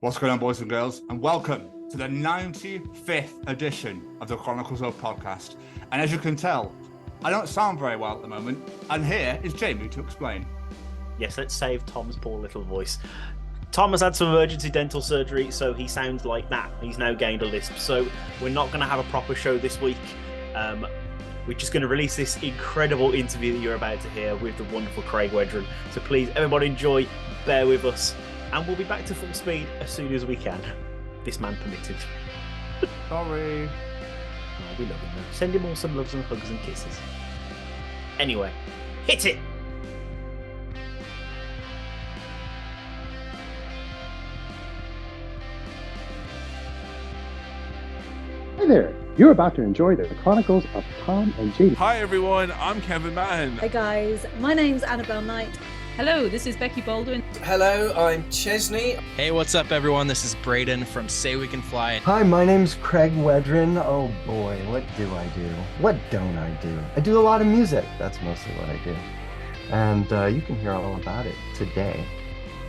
What's going on, boys and girls, and welcome to the 95th edition of the Chronicles of podcast. And as you can tell, I don't sound very well at the moment, and here is Jamie to explain. Yes, let's save Tom's poor little voice. Tom has had some emergency dental surgery, so he sounds like that. He's now gained a lisp, so we're not going to have a proper show this week. We're just going to release this incredible interview that you're about to hear with the wonderful Craig Wedren. So please, everybody enjoy, bear with us, and we'll be back to full speed as soon as we can. This man permitted. Sorry. Oh, we love him though. Send him all some loves and hugs and kisses. Anyway, hit it! Hi there, you're about to enjoy the Chronicles of Tom and Jamie. Hi everyone, I'm Kevin Mann. Hey guys, my name's Annabelle Knight. Hello, this is Becky Baldwin. Hello, I'm Chesney. Hey, what's up everyone? This is Braden from Say We Can Fly. Hi, my name's Craig Wedren. Oh boy, what do I do? What don't I do? I do a lot of music. That's mostly what I do. And you can hear all about it today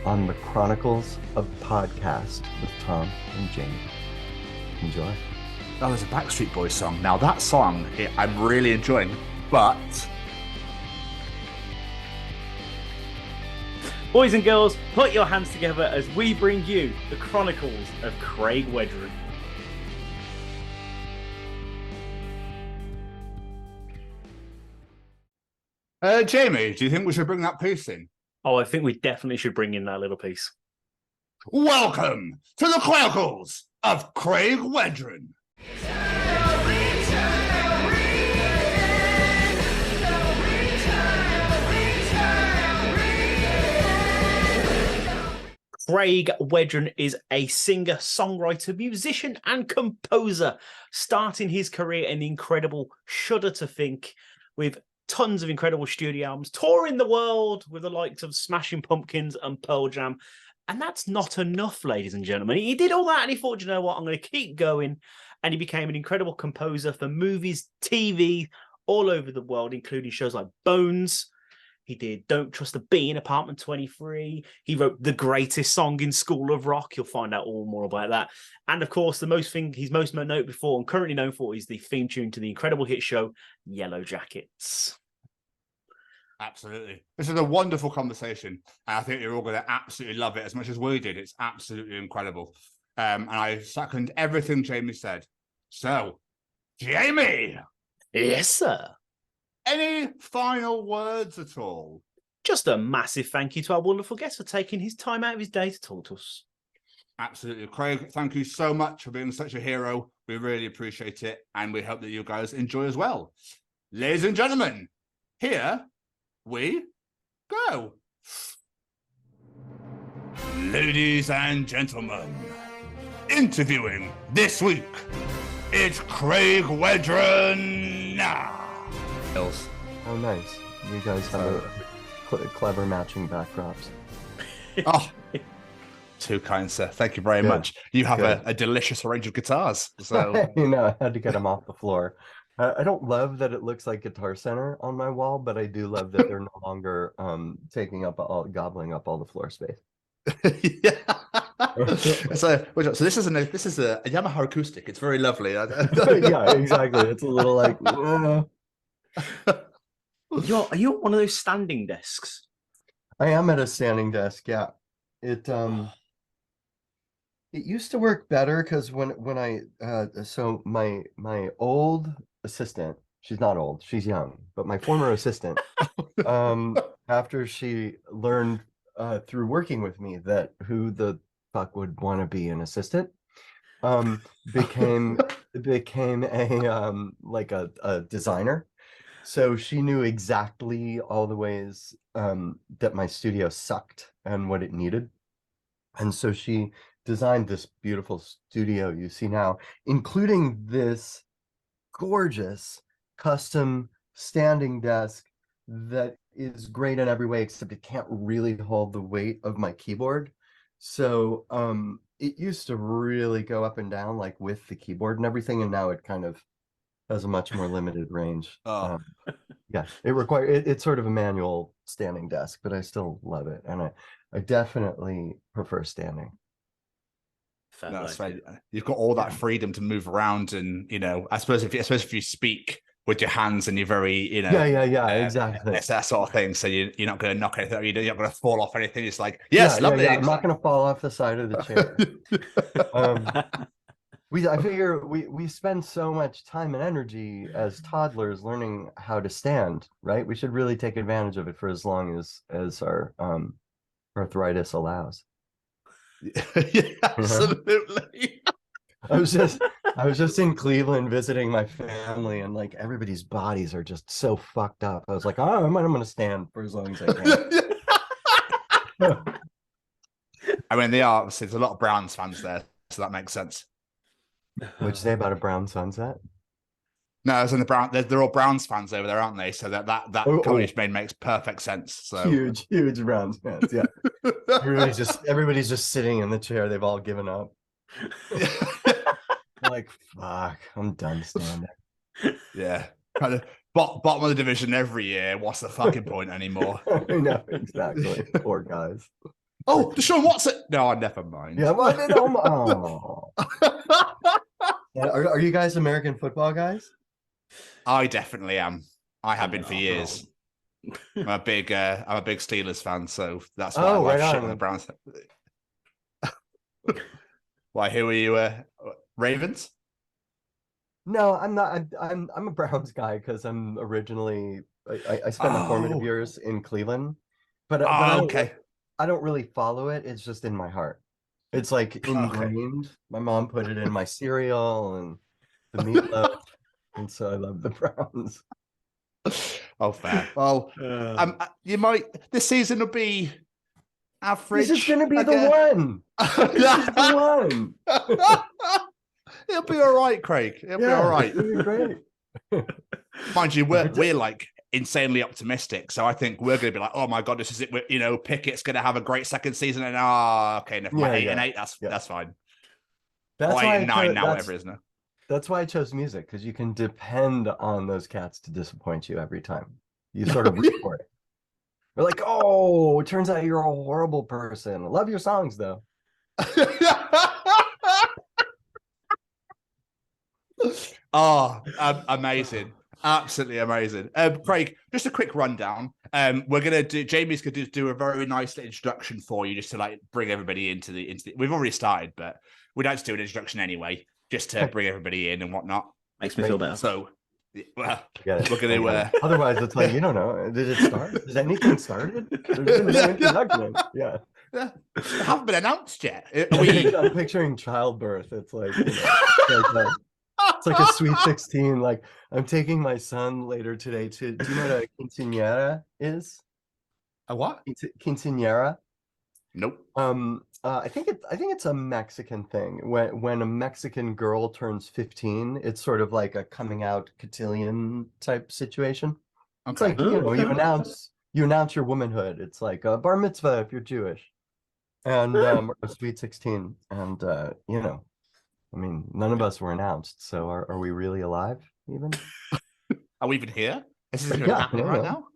on the Chronicles of Podcast with Tom and Jamie. Enjoy. Oh, there's a Backstreet Boys song. Now that song, I'm really enjoying, but... Boys and girls, put your hands together as we bring you the Chronicles of Craig Wedren. Jamie, do you think we should bring that piece in? Oh, I think we definitely should bring in that little piece. Welcome to the Chronicles of Craig Wedren. Craig Wedren is a singer, songwriter, musician, and composer, starting his career in the incredible Shudder To Think, with tons of incredible studio albums, touring the world with the likes of Smashing Pumpkins and Pearl Jam. And that's not enough, ladies and gentlemen. He did all that and he thought, you know what, I'm going to keep going. And he became an incredible composer for movies, TV, all over the world, including shows like Bones. He did Don't Trust a Bee in Apartment 23. He wrote the greatest song in School of Rock. You'll find out all more about that. And of course, the most thing he's most known before and currently known for is the theme tune to the incredible hit show Yellowjackets. Absolutely. This is a wonderful conversation. And I think you're all going to absolutely love it as much as we did. It's absolutely incredible. And I second everything Jamie said. So, Jamie! Yes, sir. Any final words at all? Just a massive thank you to our wonderful guest for taking his time out of his day to talk to us. Absolutely. Craig, thank you so much for being such a hero. We really appreciate it. And we hope that you guys enjoy as well. Ladies and gentlemen, here we go. Ladies and gentlemen, interviewing this week, it's Craig Wedren. Oh, nice. You guys have a clever matching backdrops. Oh, too kind, sir. Thank you very much. You have a delicious range of guitars. So You know, I had to get them off the floor. I don't love that it looks like Guitar Center on my wall, but I do love that they're no longer gobbling up all the floor space. Yeah. So this is a Yamaha acoustic. It's very lovely. Yeah, exactly. It's a little like. Are you at one of those standing desks? I am at a standing desk. Yeah, it used to work better because when I so my old assistant, she's not old, she's young, but my former assistant, after she learned through working with me that who the fuck would want to be an assistant, became a like a designer. So she knew exactly all the ways that my studio sucked and what it needed. And so she designed this beautiful studio you see now, including this gorgeous custom standing desk that is great in every way, except it can't really hold the weight of my keyboard. So it used to really go up and down like with the keyboard and everything, and now it kind of has a much more limited range. Yeah, it's sort of a manual standing desk, but I still love it, and I definitely prefer standing. Fair No, play. that's right. You've got all that freedom to move around, and I suppose if you speak with your hands and you're very, exactly. it's that sort of thing. So you're not going to knock anything. You're not going to fall off anything. It's like, yes, lovely. I'm not going to fall off the side of the chair. I figure we spend so much time and energy as toddlers learning how to stand, right? We should really take advantage of it for as long as our arthritis allows. Yeah, absolutely. I was just in Cleveland visiting my family, and like everybody's bodies are just so fucked up. I was like, I'm going to stand for as long as I can. I mean, there's a lot of Browns fans there, so that makes sense. What'd you say about a brown sunset? No, it's in the Brown. They're all Browns fans over there, aren't they? So that comment made makes perfect sense. So huge Browns fans. Yeah, everybody's just sitting in the chair. They've all given up. Like, fuck, I'm done standing. Yeah, kind of bottom of the division every year. What's the fucking point anymore? I know, exactly. Poor guys. Oh, Deshaun Watson. No, never mind. Yeah, well, Are you guys American football guys? I definitely am. I have been for years. I'm a big Steelers fan, so that's why I like shit on the Browns. Why? Who are you? Ravens? No, I'm not. I'm a Browns guy because I'm originally. I spent my formative years in Cleveland, but okay. I don't really follow it. It's just in my heart. It's like ingrained. Okay. My mom put it in my cereal and the meatloaf, and so I love the Browns. Oh, fair. Well, this season will be average. This is going to be the one. This is the one. It'll be all right, Craig. It'll be all right. It'll be great. Mind you, we're like insanely optimistic, so I think we're going to be like, oh my god, this is it. Pickett's going to have a great second season, and okay, never mind. 8 and 8. That's fine. That's why 8 and 9 now, whatever it is now. That's why I chose music, because you can depend on those cats to disappoint you every time. You sort of root for it. You're like, oh, it turns out you're a horrible person. I love your songs, though. Amazing. Absolutely amazing. Craig, just a quick rundown. Jamie's gonna do a very nice introduction for you, just to like bring everybody into the we've already started, but we'd like to do an introduction anyway, just to bring everybody in and whatnot. Makes me feel better. So we're gonna otherwise it's like, you don't know. Did it start? Has anything started? There's no introduction. Yeah. They haven't been announced yet. I'm picturing childbirth. It's like, it's like a sweet 16. Like, I'm taking my son later today to. Do you know what a quinceañera is? A what? Quinceañera? Nope. I think it's a Mexican thing. When a Mexican girl turns 15, it's sort of like a coming out cotillion type situation. Okay. It's like, you announce your womanhood. It's like a bar mitzvah if you're Jewish, and a sweet 16, and I mean, none of us were announced, so are we really alive even? Are we even here? Is this happening right now?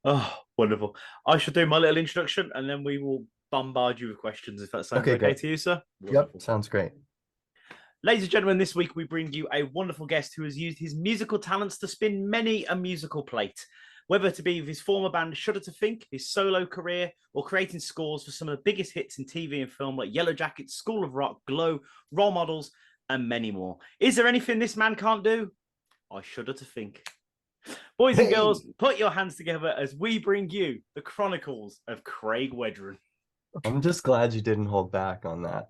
Oh, wonderful. I should do my little introduction, and then we will bombard you with questions, if that sounds okay to you, sir. Wonderful. Yep, sounds great. Ladies and gentlemen, this week we bring you a wonderful guest who has used his musical talents to spin many a musical plate. Whether to be with his former band Shudder To Think, his solo career, or creating scores for some of the biggest hits in TV and film like Yellowjackets, School of Rock, Glow, Role Models, and many more. Is there anything this man can't do? I shudder to think. Boys and girls, put your hands together as we bring you the Chronicles of Craig Wedren. I'm just glad you didn't hold back on that.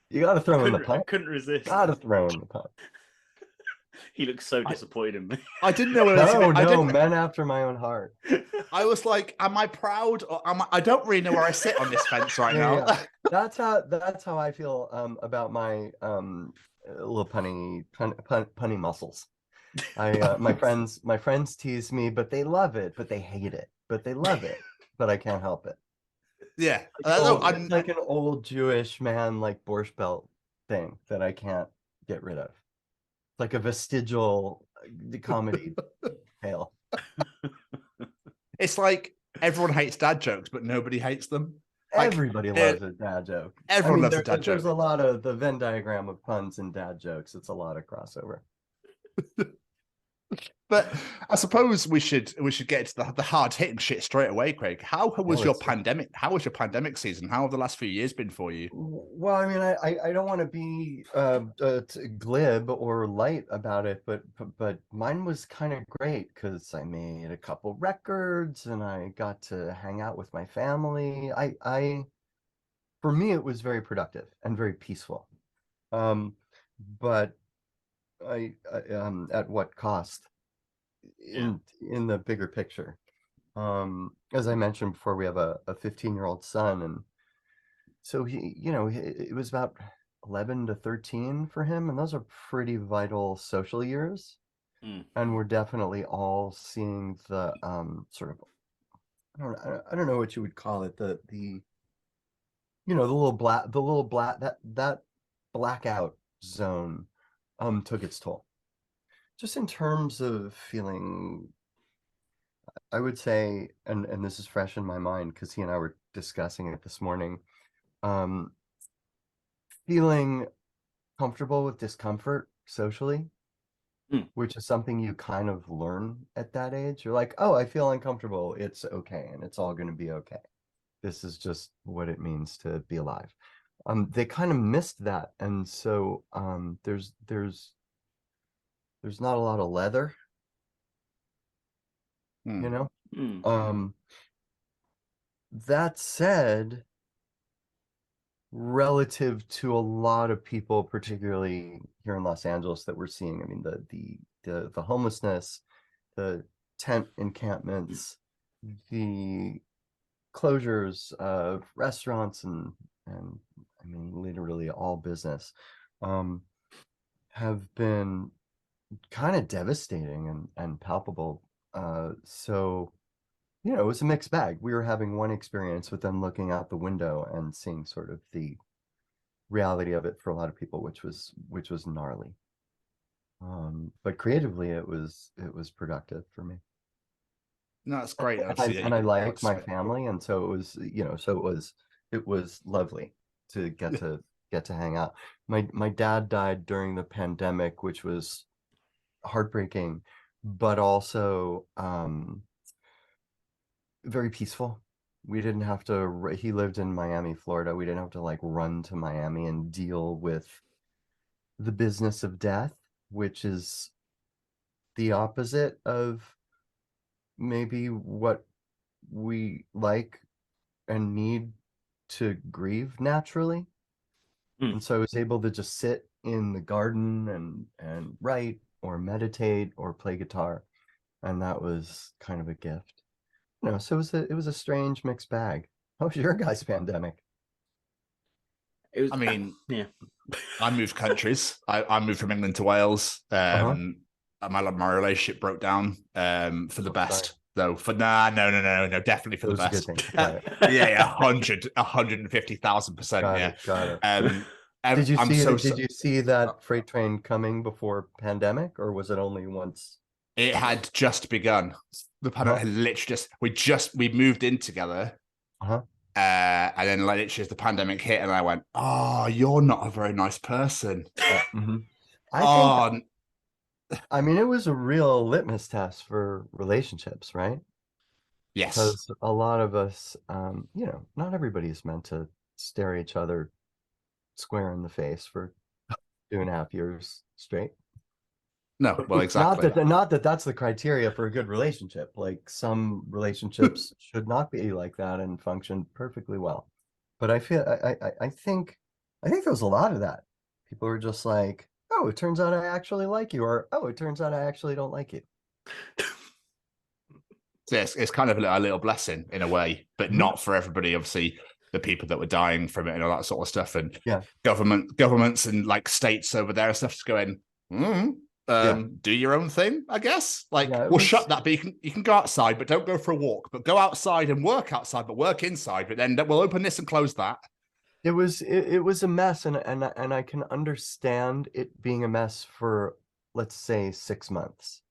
You got to throw in the punt. I couldn't resist. Got to throw in the punt. He looks so disappointed in me. I didn't know. No, men after my own heart. I was like, am I proud or am I don't really know where I sit on this fence right now. Yeah. That's how I feel about my little punny muscles. My friends tease me, but they love it, but they hate it, but they love it, but I can't help it. Yeah, it's like an old Jewish man, like Borscht Belt thing that I can't get rid of. Like a vestigial comedy tale. It's like everyone hates dad jokes, but nobody hates them. Like, Everybody loves a dad joke. Everyone loves a dad There's joke. a lot of the Venn diagram of puns and dad jokes. It's a lot of crossover. But I suppose we should get to the hard hitting shit straight away, Craig. How was your pandemic? How was your pandemic season? How have the last few years been for you? Well, I mean, I don't want to be glib or light about it, but mine was kind of great because I made a couple records and I got to hang out with my family. For me, it was very productive and very peaceful. But I at what cost? In the bigger picture, as I mentioned before, we have a 15-year-old son, and so it was about 11 to 13 for him, and those are pretty vital social years. And we're definitely all seeing the sort of, I don't know what you would call it, the little black that blackout zone took its toll. Just in terms of feeling, I would say, and this is fresh in my mind because he and I were discussing it this morning, feeling comfortable with discomfort socially, which is something you kind of learn at that age. You're like, oh, I feel uncomfortable. It's okay, and it's all going to be okay. This is just what it means to be alive. They kind of missed that, and so there's not a lot of leather, That said, relative to a lot of people, particularly here in Los Angeles, that we're seeing, I mean, the homelessness, the tent encampments, the closures of restaurants, and I mean, literally all business, have been kind of devastating and palpable. So, it was a mixed bag. We were having one experience with them looking out the window and seeing sort of the reality of it for a lot of people, which was gnarly. But creatively, it was productive for me. No, that's great. And I liked my family, and so it was, it was lovely to get to hang out. My dad died during the pandemic, which was heartbreaking, but also very peaceful. We didn't have to, he lived in Miami, Florida. We didn't have to run to Miami and deal with the business of death, which is the opposite of maybe what we like and need to grieve naturally. And so I was able to just sit in the garden and write or meditate or play guitar, and that was kind of a gift. So it was a strange mixed bag. How was your guys' pandemic? I moved countries. I moved from England to Wales. My relationship broke down for the best. Though no, definitely for the best. Yeah, 150,000%. Got it. Did you see that freight train coming before pandemic, or was it only once? It had just begun. The pandemic had literally we moved in together. And then literally as the pandemic hit, and I went, "Oh, you're not a very nice person." I mean, it was a real litmus test for relationships, right? Yes. Because a lot of us, not everybody is meant to stare each other square in the face for 2.5 years straight. No, well, exactly. Not that that's the criteria for a good relationship. Some relationships should not be like that and function perfectly well. But I think there was a lot of that. People were just like, "Oh, it turns out I actually like you," or "Oh, it turns out I actually don't like you." Yes, it's kind of a little blessing in a way, but not for everybody. Obviously, the people that were dying from it and all that sort of stuff, and governments and states over there and stuff just going, do your own thing, I guess. Shut that, but you can go outside, but don't go for a walk. But go outside and work outside, but work inside. But then we'll open this and close that. It was a mess, and I can understand it being a mess for, let's say, 6 months.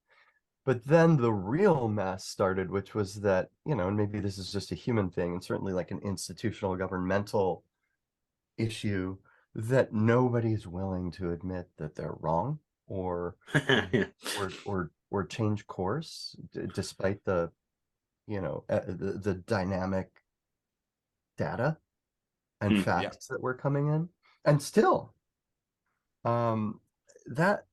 But then the real mess started, which was that, and maybe this is just a human thing, and certainly like an institutional governmental issue, that nobody's willing to admit that they're wrong or or change course despite the the dynamic data and facts that were coming in. And still that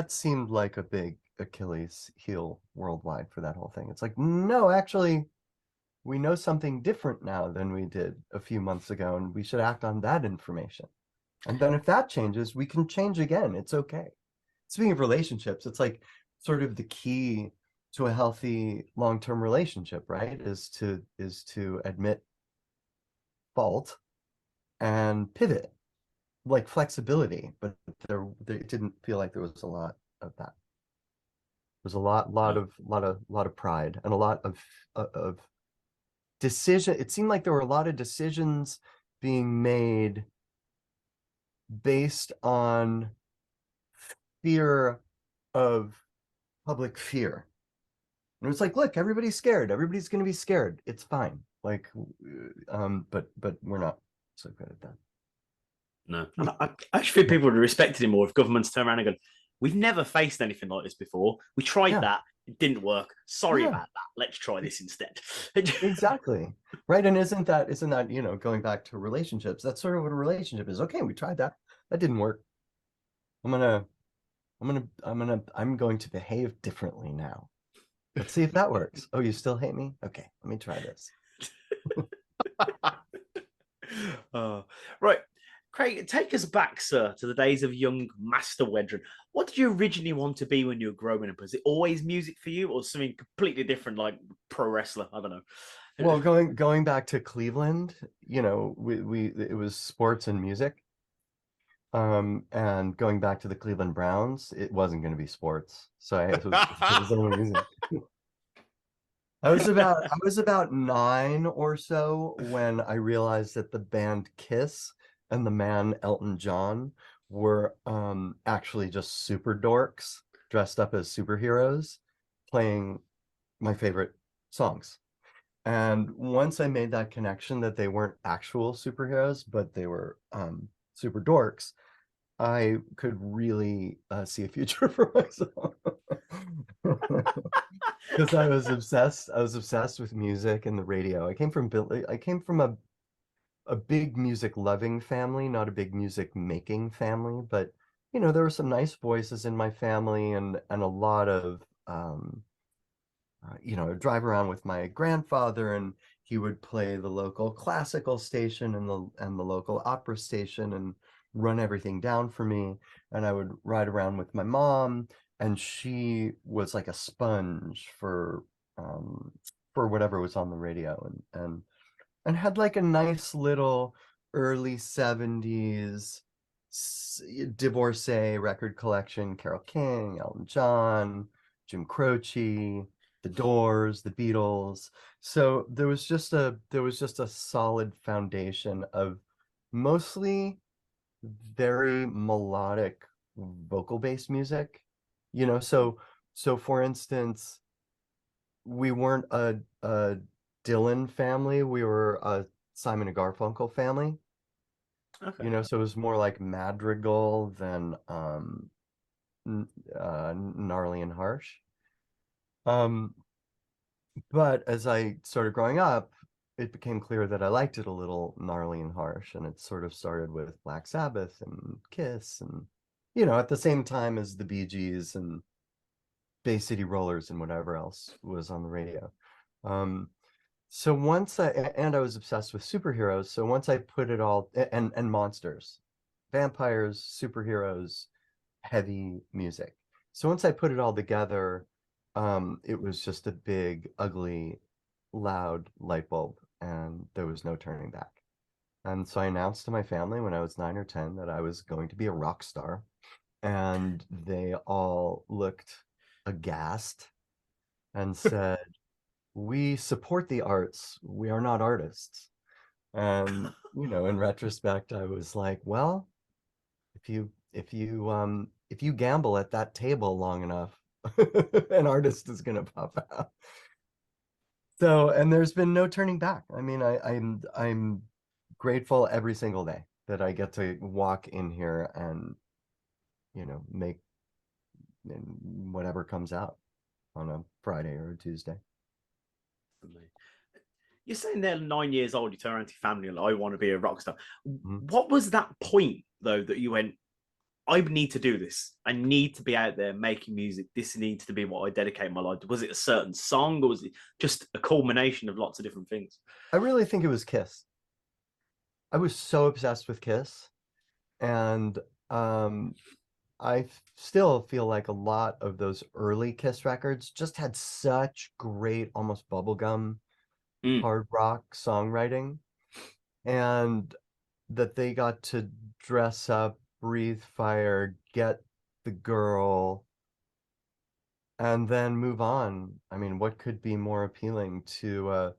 seemed like a big Achilles heel worldwide for that whole thing. It's like, no, actually we know something different now than we did a few months ago, and we should act on that information. And then if that changes, we can change again. It's okay. Speaking of relationships, it's like sort of the key to a healthy long-term relationship, right? Is to admit fault and pivot, like flexibility. But there didn't feel like there was a lot of that. There's a lot of pride and a lot of decision. It seemed like there were a lot of decisions being made based on fear of public fear. And it was like, look, everybody's scared. Everybody's going to be scared. It's fine. Like, but we're not so good at that. No, and I actually think people would have respected him more if governments turned around and gone, "We've never faced anything like this before. We tried that. It didn't work. Sorry about that. Let's try this instead." Exactly. Right. And isn't that, going back to relationships, that's sort of what a relationship is. Okay, we tried that. That didn't work. I'm going to behave differently now. Let's see if that works. Oh, you still hate me? Okay, let me try this. Right. Craig, take us back, sir, to the days of young Master Wedren. What did you originally want to be when you were growing up? Was it always music for you, or something completely different, like pro wrestler? I don't know. Well, going back to Cleveland, it was sports and music. And going back to the Cleveland Browns, it wasn't going to be sports, so it was only music. I was about 9 or so when I realized that the band Kiss and the man Elton John were actually just super dorks dressed up as superheroes playing my favorite songs. And once I made that connection that they weren't actual superheroes, but they were super dorks, I could really see a future for myself. Because I was obsessed with music and the radio. I came from a big music loving family, not a big music making family, but there were some nice voices in my family, and a lot of I'd drive around with my grandfather, and he would play the local classical station and the local opera station and run everything down for me. And I would ride around with my mom, and she was like a sponge for whatever was on the radio, and had like a nice little early 70s divorcee record collection: Carole King, Elton John, Jim Croce, The Doors, The Beatles. So there was just a solid foundation of mostly very melodic vocal-based music. So for instance, we weren't a Dylan family, we were a Simon and Garfunkel family. Okay. So it was more like madrigal than gnarly and harsh. But as I started growing up, it became clear that I liked it a little gnarly and harsh, and it sort of started with Black Sabbath and Kiss, and at the same time as the Bee Gees and Bay City Rollers and whatever else was on the radio. So I was obsessed with superheroes. So once I put it all, and monsters, vampires, superheroes, heavy music. So once I put it all together, it was just a big, ugly, loud light bulb, and there was no turning back. And so I announced to my family when I was 9 or 10 that I was going to be a rock star, and they all looked aghast and said, "We support the arts. We are not artists." And in retrospect, I was like, well, if you gamble at that table long enough, an artist is going to pop out. So, and there's been no turning back. I mean, I'm grateful every single day that I get to walk in here and, make whatever comes out on a Friday or a Tuesday. You're saying they're 9 years old, you turn around to your family and I want to be a rock star. Mm-hmm. What was that point, though, that you went, I need to do this. I need to be out there making music. This needs to be what I dedicate my life to. Was it a certain song or was it just a culmination of lots of different things? I really think it was Kiss. I was so obsessed with Kiss. And I still feel like a lot of those early Kiss records just had such great, almost bubblegum hard rock songwriting, and that they got to dress up, breathe fire, get the girl, and then move on. I mean, what could be more appealing to a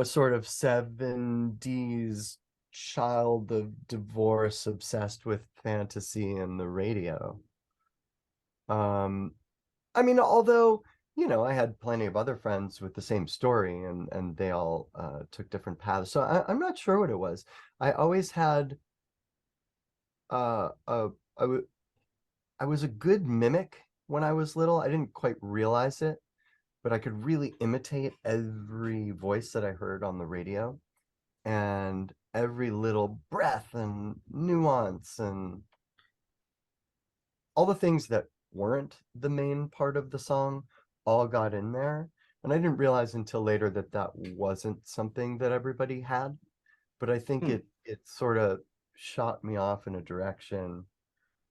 sort of 70s child of divorce obsessed with fantasy and the radio? I mean, although I had plenty of other friends with the same story, and they all took different paths. So I'm not sure what it was. I always had I was a good mimic when I was little. I didn't quite realize it, but I could really imitate every voice that I heard on the radio, and every little breath and nuance and all the things that weren't the main part of the song all got in there. And I didn't realize until later that that wasn't something that everybody had, but I think it sort of shot me off in a direction.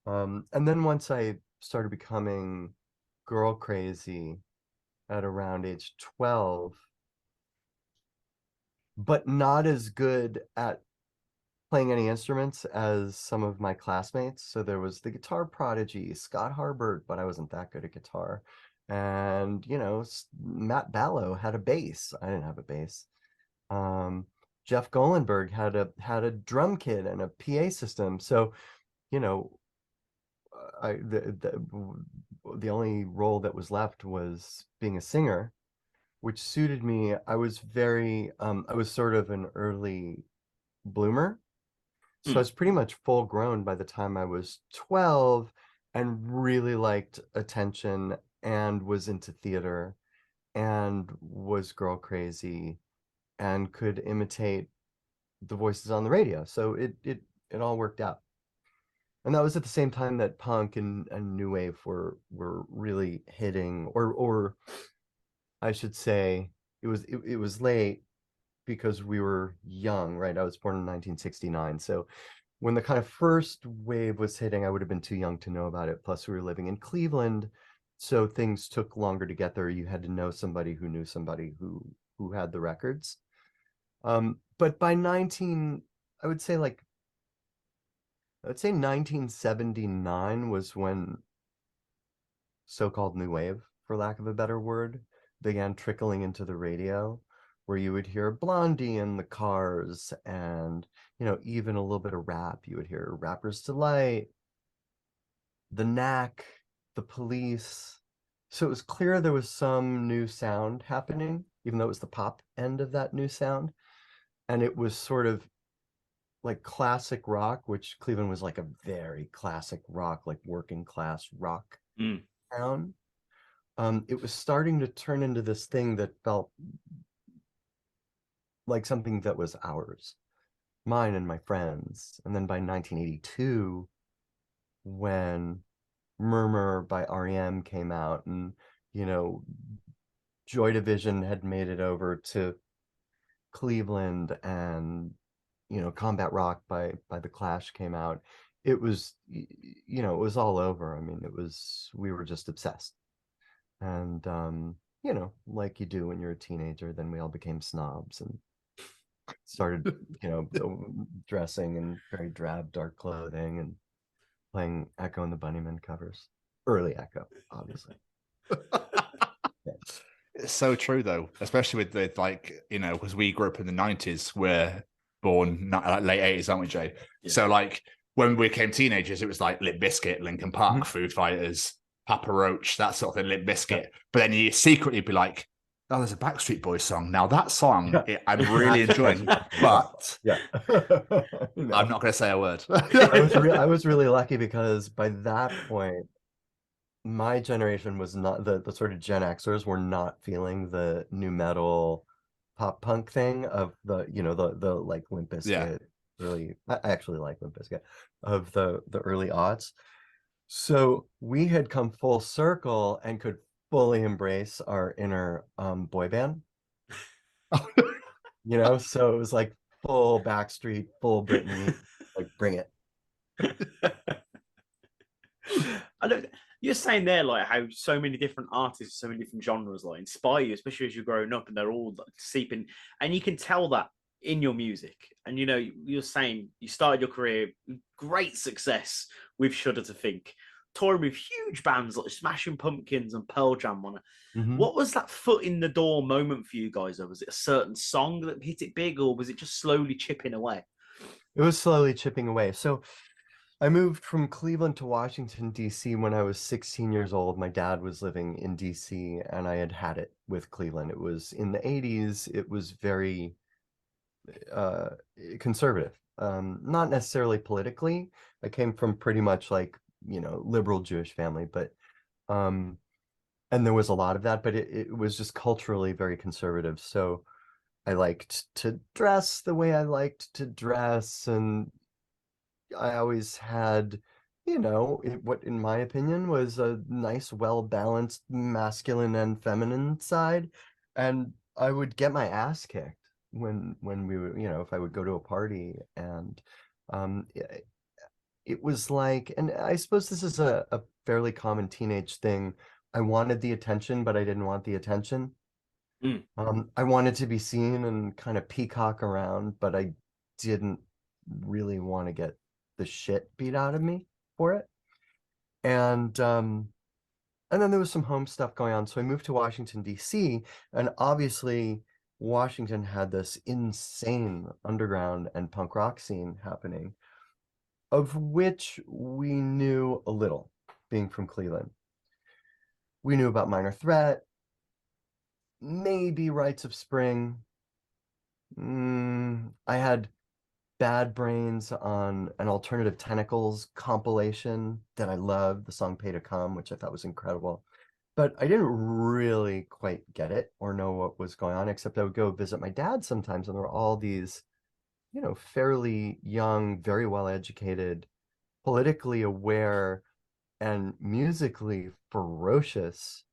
And then once I started becoming girl crazy at around age 12, but not as good at playing any instruments as some of my classmates. So there was the guitar prodigy, Scott Harbert, but I wasn't that good at guitar. And, Matt Ballo had a bass. I didn't have a bass. Jeff Golenberg had a drum kit and a PA system. So, the only role that was left was being a singer, which suited me. I was sort of an early bloomer. So I was pretty much full grown by the time I was 12 and really liked attention and was into theater and was girl crazy and could imitate the voices on the radio. So it all worked out. And that was at the same time that punk and new wave were really hitting, or I should say it was late because we were young, right? I was born in 1969. So when the kind of first wave was hitting, I would have been too young to know about it. Plus we were living in Cleveland, so things took longer to get there. You had to know somebody who knew somebody who had the records. But by 1979 was when so-called new wave, for lack of a better word, began trickling into the radio, where you would hear Blondie in the Cars and, even a little bit of rap. You would hear Rapper's Delight, The Knack, The Police. So it was clear there was some new sound happening, even though it was the pop end of that new sound. And it was sort of like classic rock, which Cleveland was like a very classic rock, like working class rock town. It was starting to turn into this thing that felt like something that was ours, mine and my friends. And then by 1982, when Murmur by REM came out, and Joy Division had made it over to Cleveland, and Combat Rock by The Clash came out, it was it was all over. I mean, we were just obsessed. And like you do when you're a teenager, then we all became snobs and started dressing in very drab dark clothing and playing Echo and the Bunnymen covers. Early Echo, obviously. It's so true though, especially with the because we grew up in the 90s. We're born late 80s, aren't we, Jay? Yeah. So when we became teenagers, it was like Limp Bizkit, Linkin Park, Foo Fighters, Papa Roach, that sort of thing, Limp Bizkit. But then you secretly be like, oh, there's a Backstreet Boys song. Now that song, I'm really enjoying, but yeah, I'm not going to say a word. I was really lucky because by that point, my generation was not the sort of Gen Xers were not feeling the new metal pop punk thing of the the like Limp Bizkit. Really, I actually like Limp Bizkit of the early aughts. So we had come full circle and could fully embrace our inner boy band. So it was like full Backstreet, full Britney, like bring it. I look, you're saying there like how so many different artists, so many different genres like inspire you, especially as you're growing up, and they're all like, seeping, and you can tell that in your music. And you're saying you started your career with great success with Shudder To Think, touring with huge bands like Smashing Pumpkins and Pearl Jam on it. What was that foot in the door moment for you guys? Or was it a certain song that hit it big, or was it just slowly chipping away? It was slowly chipping away. So I moved from Cleveland to Washington, D.C. when I was 16 years old. My dad was living in D.C. and I had it with Cleveland. It was in the 80s. It was very conservative, not necessarily politically. I came from pretty much like, liberal Jewish family, but and there was a lot of that, but it was just culturally very conservative. So I liked to dress the way I liked to dress, and I always had, what in my opinion was a nice, well-balanced masculine and feminine side. And I would get my ass kicked when we were, if I would go to a party, and it was like, and I suppose this is a fairly common teenage thing. I wanted the attention, but I didn't want the attention. I wanted to be seen and kind of peacock around, but I didn't really want to get the shit beat out of me for it. And then there was some home stuff going on. So I moved to Washington, D.C., and obviously Washington had this insane underground and punk rock scene happening, of which we knew a little, being from Cleveland. We knew about Minor Threat, maybe Rites of Spring. I had Bad Brains on an Alternative Tentacles compilation that I loved, the song Pay to Come, which I thought was incredible. But I didn't really quite get it or know what was going on, except I would go visit my dad sometimes, and there were all these, fairly young, very well-educated, politically aware, and musically ferocious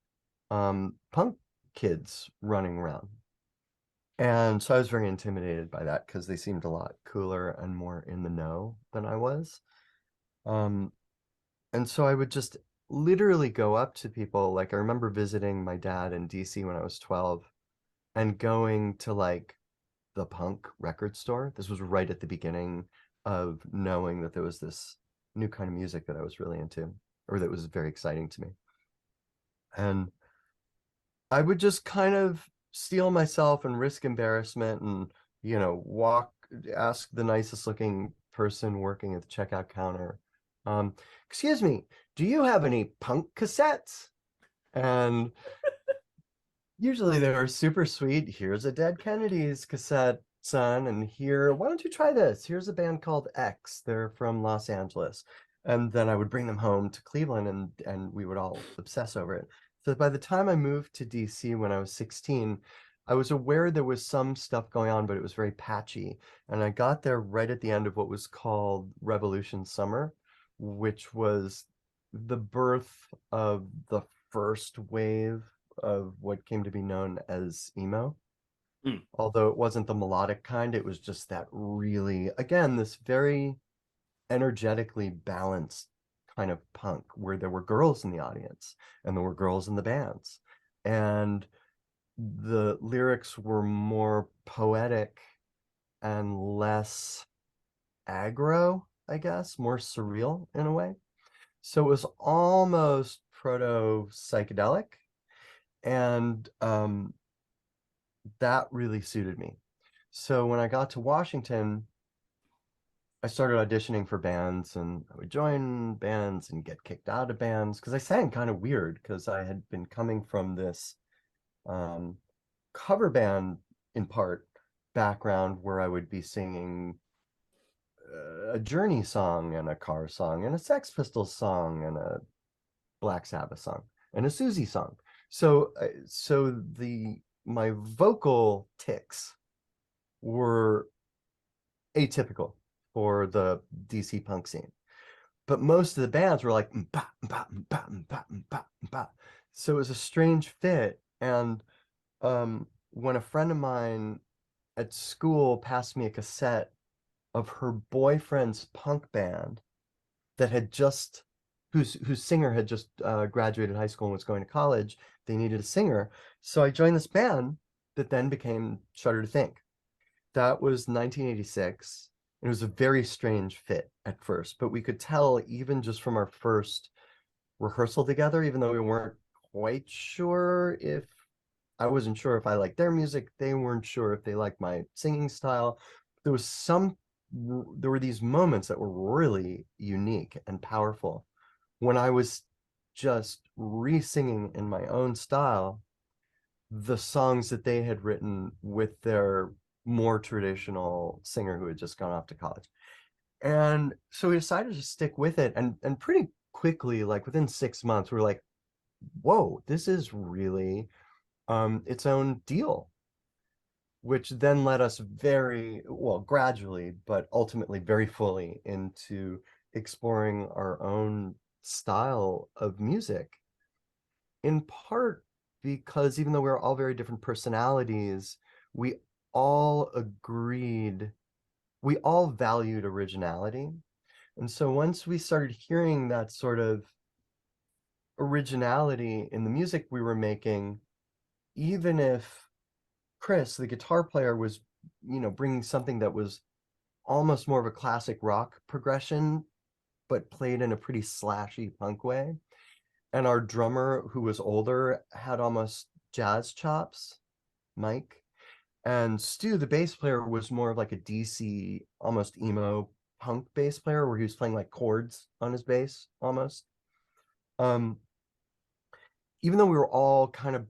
punk kids running around. And so I was very intimidated by that because they seemed a lot cooler and more in the know than I was. And so I would just literally go up to people. Like, I remember visiting my dad in DC when I was 12 and going to like the punk record store. This was right at the beginning of knowing that there was this new kind of music that I was really into, or that was very exciting to me. And I would just kind of steel myself and risk embarrassment and, ask the nicest looking person working at the checkout counter, excuse me, do you have any punk cassettes? And usually they were super sweet. Here's a Dead Kennedys cassette, son. And here, why don't you try this? Here's a band called X. They're from Los Angeles. And then I would bring them home to Cleveland, and we would all obsess over it. So by the time I moved to DC when I was 16, I was aware there was some stuff going on, but it was very patchy. And I got there right at the end of what was called Revolution Summer, which was the birth of the first wave of what came to be known as emo. Although it wasn't the melodic kind, it was just that really, again, this very energetically balanced kind of punk where there were girls in the audience and there were girls in the bands, and the lyrics were more poetic and less aggro, I guess, more surreal in a way. So it was almost proto psychedelic, and that really suited me. So when I got to Washington, I started auditioning for bands, and I would join bands and get kicked out of bands because I sang kind of weird, because I had been coming from this cover band in part background where I would be singing a Journey song and a Cars song and a Sex Pistols song and a Black Sabbath song and a Susie song. So my vocal tics were atypical for the DC punk scene, but most of the bands were like "Mpa, mpa, mpa, mpa, mpa, mpa." So it was a strange fit. And when a friend of mine at school passed me a cassette of her boyfriend's punk band that had just whose singer had just graduated high school and was going to college, they needed a singer. So I joined this band that then became Shudder To Think. That was 1986. It was a very strange fit at first, but we could tell even just from our first rehearsal together, even though we weren't quite sure if I wasn't sure if I liked their music, they weren't sure if they liked my singing style. There were these moments that were really unique and powerful when I was just re-singing in my own style the songs that they had written with their more traditional singer who had just gone off to college. And so we decided to stick with it, and pretty quickly, like within 6 months, we were like, whoa, this is really its own deal, which then led us very well, gradually, but ultimately very fully into exploring our own style of music, in part because even though we were all very different personalities, we all valued originality. And so once we started hearing that sort of originality in the music we were making, even if Chris, the guitar player, was, bringing something that was almost more of a classic rock progression, but played in a pretty slashy punk way, and our drummer, who was older, had almost jazz chops, Mike, and Stu, the bass player, was more of like a DC, almost emo punk bass player, where he was playing like chords on his bass almost. Even though we were all kind of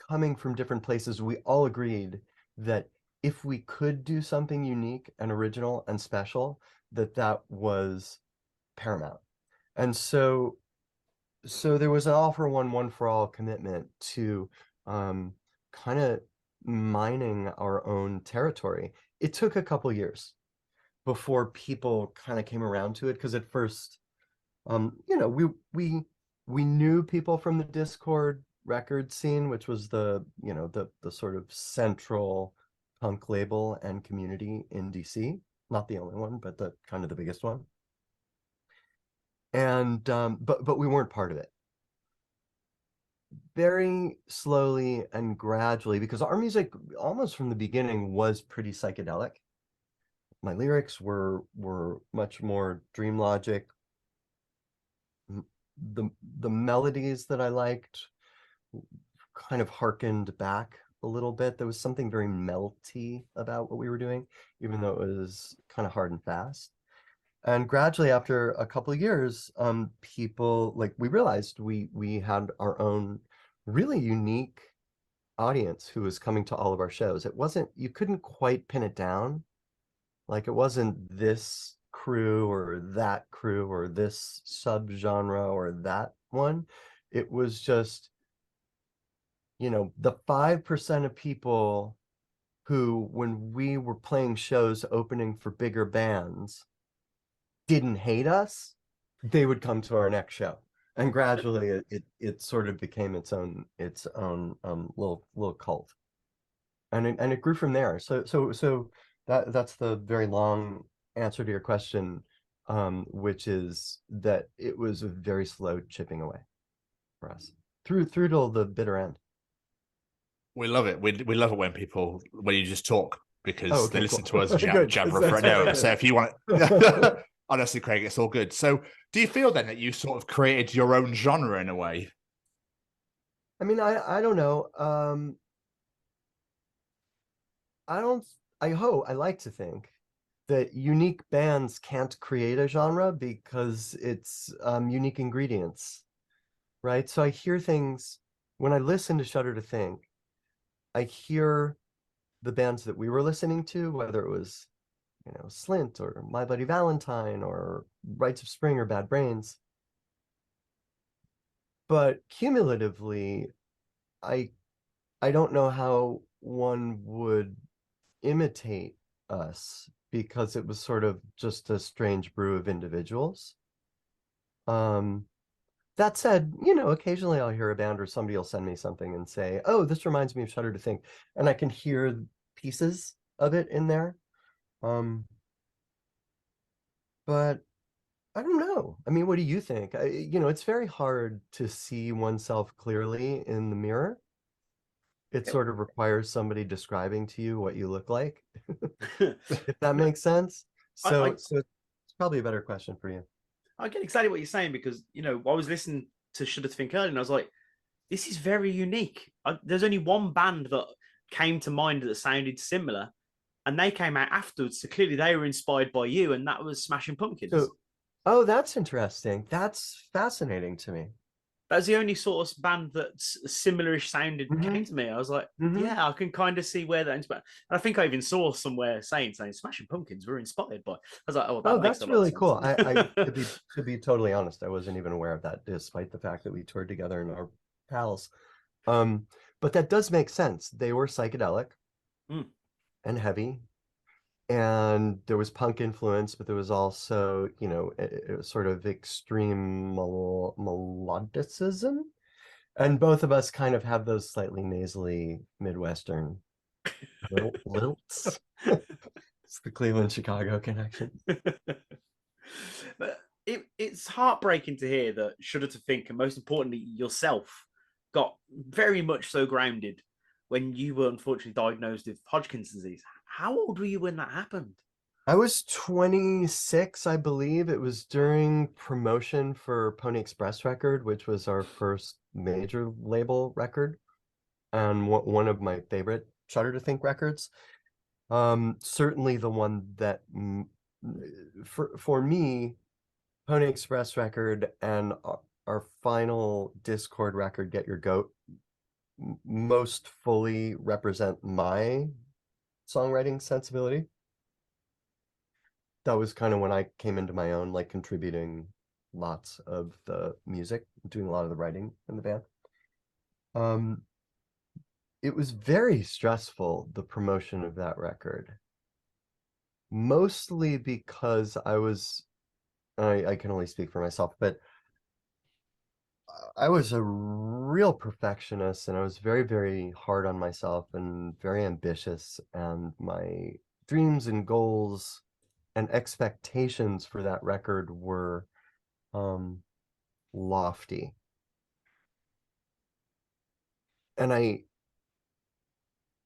coming from different places, we all agreed that if we could do something unique and original and special, that was paramount. And so there was an all for one for all commitment to kind of mining our own territory. It took a couple years before people kind of came around to it, because at first, we knew people from the Discord record scene, which was the sort of central punk label and community in DC. Not the only one, but the kind of the biggest one. And but we weren't part of it. Very slowly and gradually, because our music almost from the beginning was pretty psychedelic. My lyrics were much more dream logic. The melodies that I liked kind of harkened back a little bit. There was something very melty about what we were doing, even though it was kind of hard and fast. And gradually, after a couple of years, people, like, we realized we had our own really unique audience who was coming to all of our shows. You couldn't quite pin it down. Like, it wasn't this crew or that crew or this subgenre or that one. It was just, the 5% of people who, when we were playing shows opening for bigger bands, didn't hate us, they would come to our next show. And gradually it sort of became its own little cult. And it grew from there. So that's the very long answer to your question, which is that it was a very slow chipping away for us through till the bitter end. We love it. We love it when you just talk, because they listen to us Good, jabber for an hour. So if you want honestly, Craig, it's all good. So do you feel then that you sort of created your own genre in a way? I mean, I don't know. I like to think that unique bands can't create a genre because it's unique ingredients, right? So I hear things when I listen to Shudder to Think, I hear the bands that we were listening to, whether it was, Slint or My Bloody Valentine or Rites of Spring or Bad Brains. But cumulatively, I don't know how one would imitate us because it was sort of just a strange brew of individuals. That said, occasionally I'll hear a band or somebody will send me something and say, "Oh, this reminds me of Shudder to Think," and I can hear pieces of it in there. But I don't know. I mean, what do you think? It's very hard to see oneself clearly in the mirror. It sort of requires somebody describing to you what you look like, if that makes sense. So it's probably a better question for you. I get exactly what you're saying because, I was listening to Shudder to Think earlier and I was like, this is very unique. There's only one band that came to mind that sounded similar and they came out afterwards. So clearly they were inspired by you and that was Smashing Pumpkins. Oh, that's interesting. That's fascinating to me. That's the only sort of band that's similar-ish sounded came to me. I was like, yeah, I can kind of see where that inspired. And I think I even saw somewhere saying Smashing Pumpkins were inspired by. I was like, that's really cool. I to be totally honest, I wasn't even aware of that, despite the fact that we toured together and are pals. But that does make sense. They were psychedelic and heavy. And there was punk influence, but there was also, it was sort of extreme melodicism. And both of us kind of have those slightly nasally Midwestern lilts. It's the Cleveland-Chicago connection. But it's heartbreaking to hear that Shudder to Think, and most importantly, yourself, got very much so grounded when you were unfortunately diagnosed with Hodgkin's disease. How old were you when that happened? I was 26, I believe. It was during promotion for Pony Express record, which was our first major label record and one of my favorite Shudder to Think records. Certainly the one that, for me, Pony Express record and our final Discord record, Get Your Goat, most fully represent my songwriting sensibility. That was kind of when I came into my own, like contributing lots of the music, doing a lot of the writing in the band. It was very stressful, the promotion of that record, mostly because I can only speak for myself, but I was a real perfectionist and I was very, very hard on myself and very ambitious, and my dreams and goals and expectations for that record were lofty. And I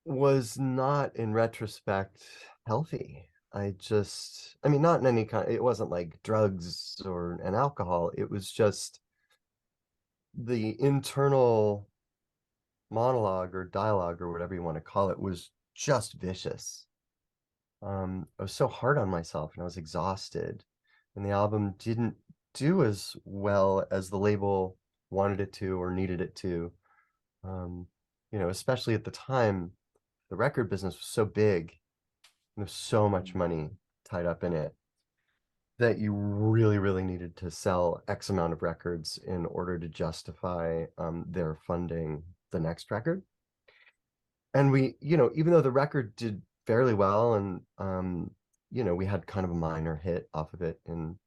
was not, in retrospect, healthy. Not in any kind, it wasn't like drugs or an alcohol. It was just the internal monologue or dialogue or whatever you want to call it was just vicious. I was so hard on myself and I was exhausted, and the album didn't do as well as the label wanted it to or needed it to. Especially at the time, the record business was so big and there's so much money tied up in it that you really, really needed to sell X amount of records in order to justify their funding the next record. And we, even though the record did fairly well and, we had kind of a minor hit off of it in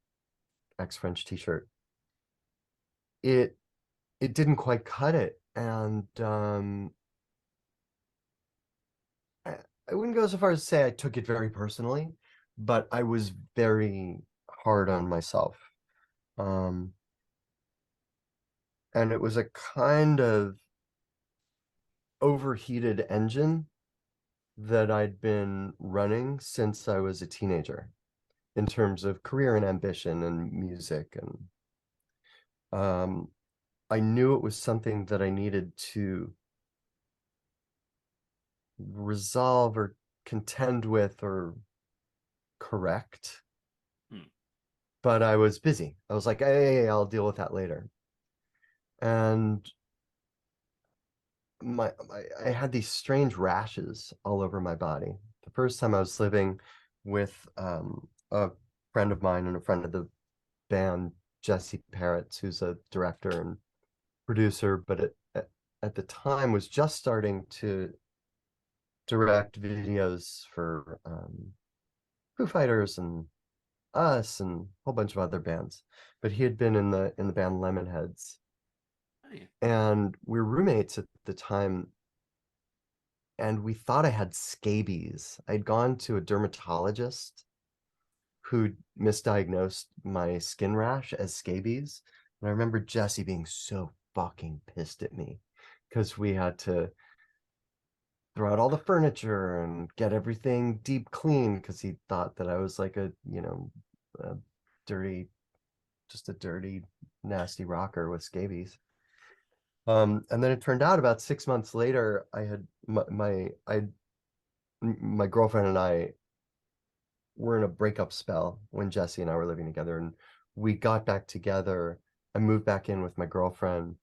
X French T-shirt, it didn't quite cut it. And I wouldn't go so far as to say I took it very personally, but I was very hard on myself. And it was a kind of overheated engine that I'd been running since I was a teenager in terms of career and ambition and music. And I knew it was something that I needed to resolve or contend with or correct. Hmm. But I was busy. I was like, hey, I'll deal with that later. And I had these strange rashes all over my body. The first time I was living with a friend of mine and a friend of the band, Jesse Parrots, who's a director and producer, but at the time was just starting to direct videos for Foo Fighters and us and a whole bunch of other bands. But he had been in the band Lemonheads. Oh, yeah. And we were roommates at the time, and we thought I had scabies. I'd gone to a dermatologist who misdiagnosed my skin rash as scabies. And I remember Jesse being so fucking pissed at me because we had to throw out all the furniture and get everything deep clean because he thought that I was like a dirty, nasty rocker with scabies. And then it turned out about 6 months later, I had my girlfriend and I were in a breakup spell when Jesse and I were living together, and we got back together. I moved back in with my girlfriend,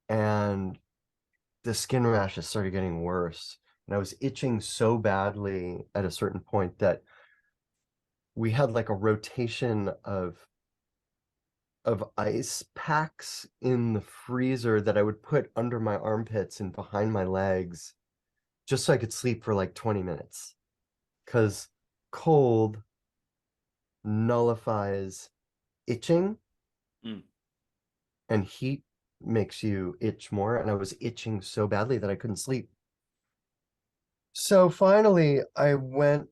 and the skin rashes started getting worse. And I was itching so badly at a certain point that we had like a rotation of ice packs in the freezer that I would put under my armpits and behind my legs just so I could sleep for like 20 minutes. Because cold nullifies itching and heat makes you itch more. And I was itching so badly that I couldn't sleep. So finally, I went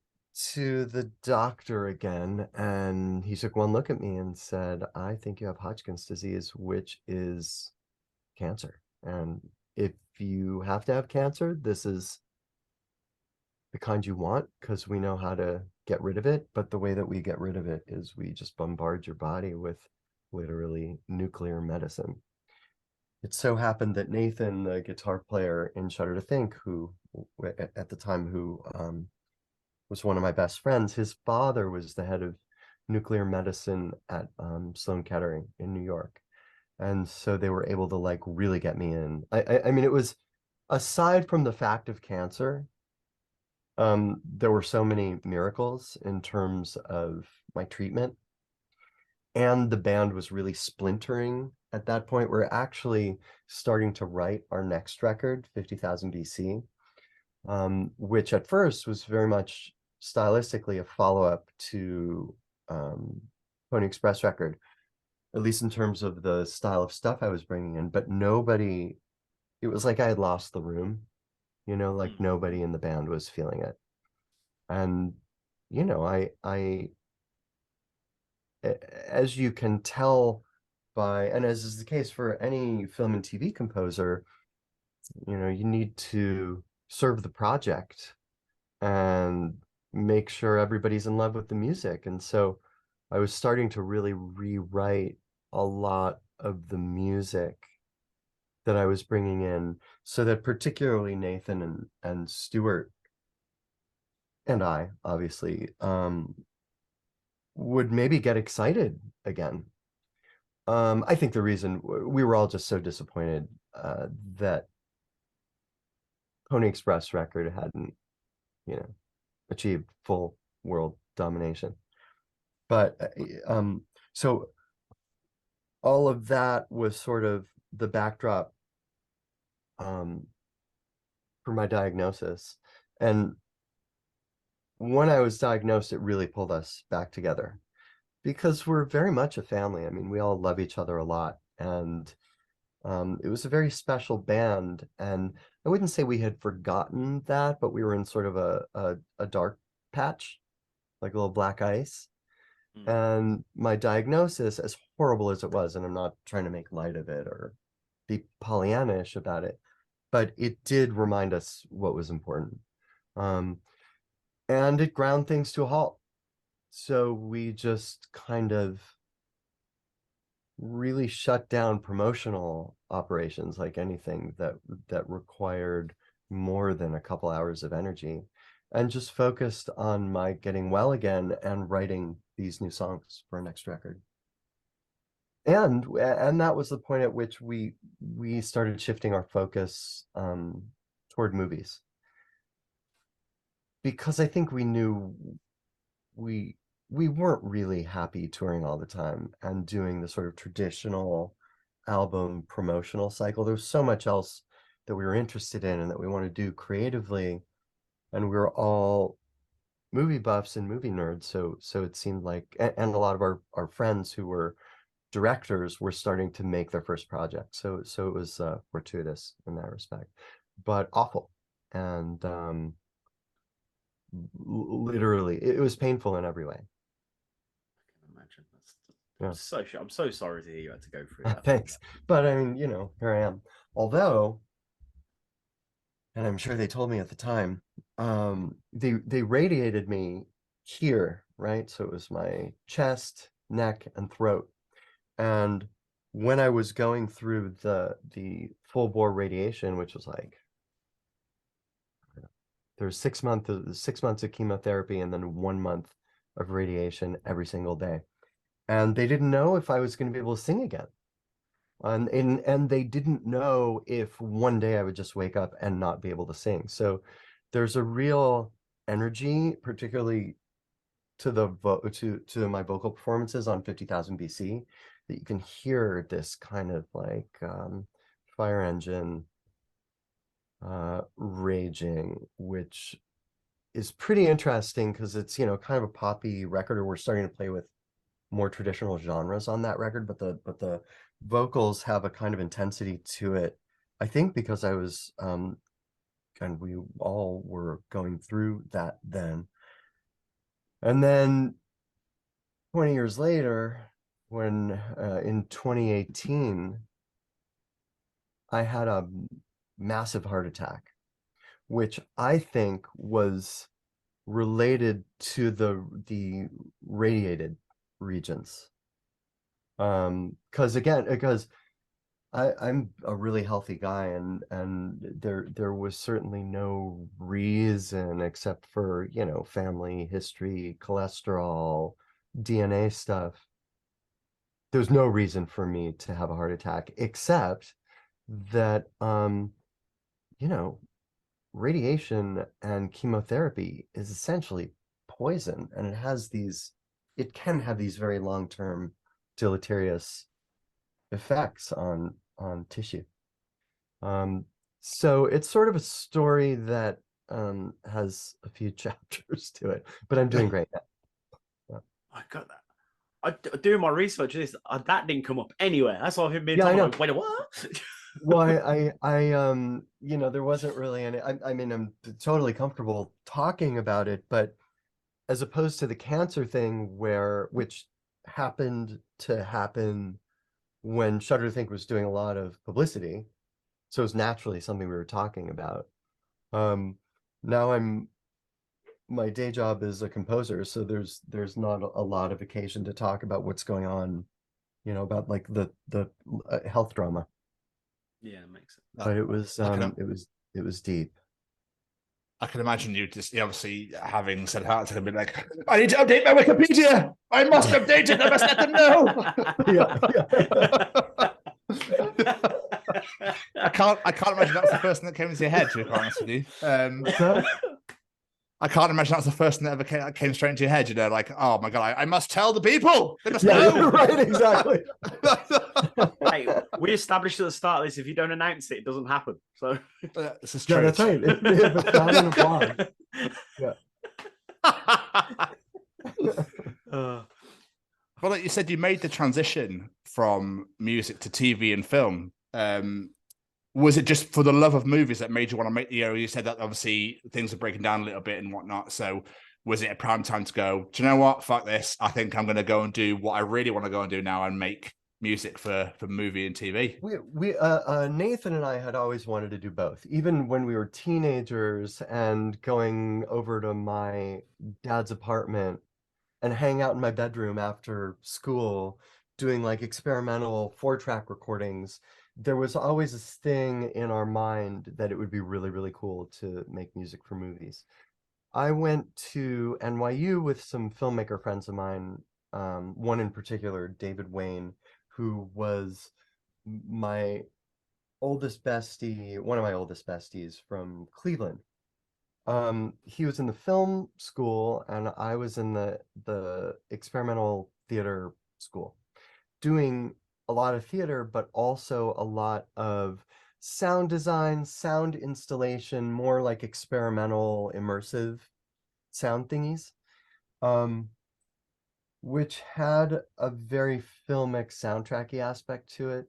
to the doctor again, and he took one look at me and said, I think you have Hodgkin's disease, which is cancer. And if you have to have cancer, this is the kind you want, because we know how to get rid of it. But the way that we get rid of it is we just bombard your body with literally nuclear medicine. It so happened that Nathan, the guitar player in Shudder To Think, who at the time was one of my best friends, his father was the head of nuclear medicine at Sloan Kettering in New York. And so they were able to like really get me in. I mean, it was, aside from the fact of cancer, there were so many miracles in terms of my treatment. And the band was really splintering at that point. We're actually starting to write our next record, 50,000 BC, which at first was very much stylistically a follow-up to Pony Express record, at least in terms of the style of stuff I was bringing in. But nobody, it was like I had lost the room, like nobody in the band was feeling it. And, I as you can tell by, and as is the case for any film and TV composer, you need to serve the project and make sure everybody's in love with the music. And so I was starting to really rewrite a lot of the music that I was bringing in, so that particularly Nathan and Stuart and I, obviously, would maybe get excited again. I think the reason we were all just so disappointed that Pony Express record hadn't, achieved full world domination. But so all of that was sort of the backdrop for my diagnosis. And when I was diagnosed, it really pulled us back together, because we're very much a family. I mean, we all love each other a lot. And it was a very special band. And I wouldn't say we had forgotten that, but we were in sort of a dark patch, like a little black ice. And my diagnosis, as horrible as it was, and I'm not trying to make light of it or be Pollyannish about it, but it did remind us what was important. And it ground things to a halt. So we just kind of really shut down promotional operations, like anything that required more than a couple hours of energy. and just focused on my getting well again and writing these new songs for our next record. And that was the point at which we started shifting our focus toward movies, because I think we knew we weren't really happy touring all the time and doing the sort of traditional album promotional cycle. There was so much else that we were interested in and that we want to do creatively, and we were all movie buffs and movie nerds, so it seemed like, and a lot of our friends who were directors were starting to make their first project, so it was fortuitous in that respect, but awful. And literally it was painful in every way. I can imagine. Yeah. I'm so sorry to hear you had to go through that. Thanks. But I mean, here I am. Although, and I'm sure they told me at the time, they radiated me here, right? So it was my chest, neck, and throat. And when I was going through the full bore radiation, which was like, there was 6 months of chemotherapy and then 1 month of radiation every single day. And they didn't know if I was going to be able to sing again. And they didn't know if one day I would just wake up and not be able to sing. So there's a real energy, particularly to to my vocal performances on 50,000 BC, that you can hear this kind of like fire engine raging, which is pretty interesting because it's kind of a poppy record, or we're starting to play with more traditional genres on that record, but the vocals have a kind of intensity to it, I think because I was and we all were going through that then. And then 20 years later, when in 2018 I had a massive heart attack, which I think was related to the radiated regions. Because I'm a really healthy guy, and there was certainly no reason except for family history, cholesterol, DNA stuff. There's no reason for me to have a heart attack, except that radiation and chemotherapy is essentially poison, and it can have these very long-term deleterious effects on tissue. So it's sort of a story that has a few chapters to it, but I'm doing great now. Yeah. I got that. Doing my research, that didn't come up anywhere. That's why I've been Yeah, I know. like, wait, what? Well, I there wasn't really any. I mean, I'm totally comfortable talking about it, but as opposed to the cancer thing, which happened to happen when Shudder To Think was doing a lot of publicity, so it was naturally something we were talking about. Now my day job is a composer, so there's not a lot of occasion to talk about what's going on, about like the health drama. Yeah, it makes sense. But it was deep. I can imagine you just obviously having said heart attack and be like, I need to update my Wikipedia. I must update it. I must let them know. I can't imagine that's the first thing that came into your head, to be honest with you. I can't imagine that's the first thing that ever came straight into your head. Like, oh my God, I must tell the people. They must know. Right, exactly. Hey, we established at the start of this, if you don't announce it, it doesn't happen. So this is true. Yeah, that's right. If it's not in a blog. Yeah. Well, like you said, you made the transition from music to TV and film. Was it just for the love of movies that made you want to make the area? You said that obviously things are breaking down a little bit and whatnot. So was it a prime time to go, do you know what? Fuck this. I think I'm going to go and do what I really want to go and do now and make music for movie and TV. We Nathan and I had always wanted to do both, even when we were teenagers and going over to my dad's apartment and hang out in my bedroom after school doing like experimental 4-track recordings. There was always this thing in our mind that it would be really, really cool to make music for movies. I went to NYU with some filmmaker friends of mine, one in particular, David Wayne, who was my oldest bestie, one of my oldest besties from Cleveland. He was in the film school and I was in the experimental theater school, doing a lot of theater, but also a lot of sound design, sound installation, more like experimental, immersive sound thingies, which had a very filmic soundtracky aspect to it.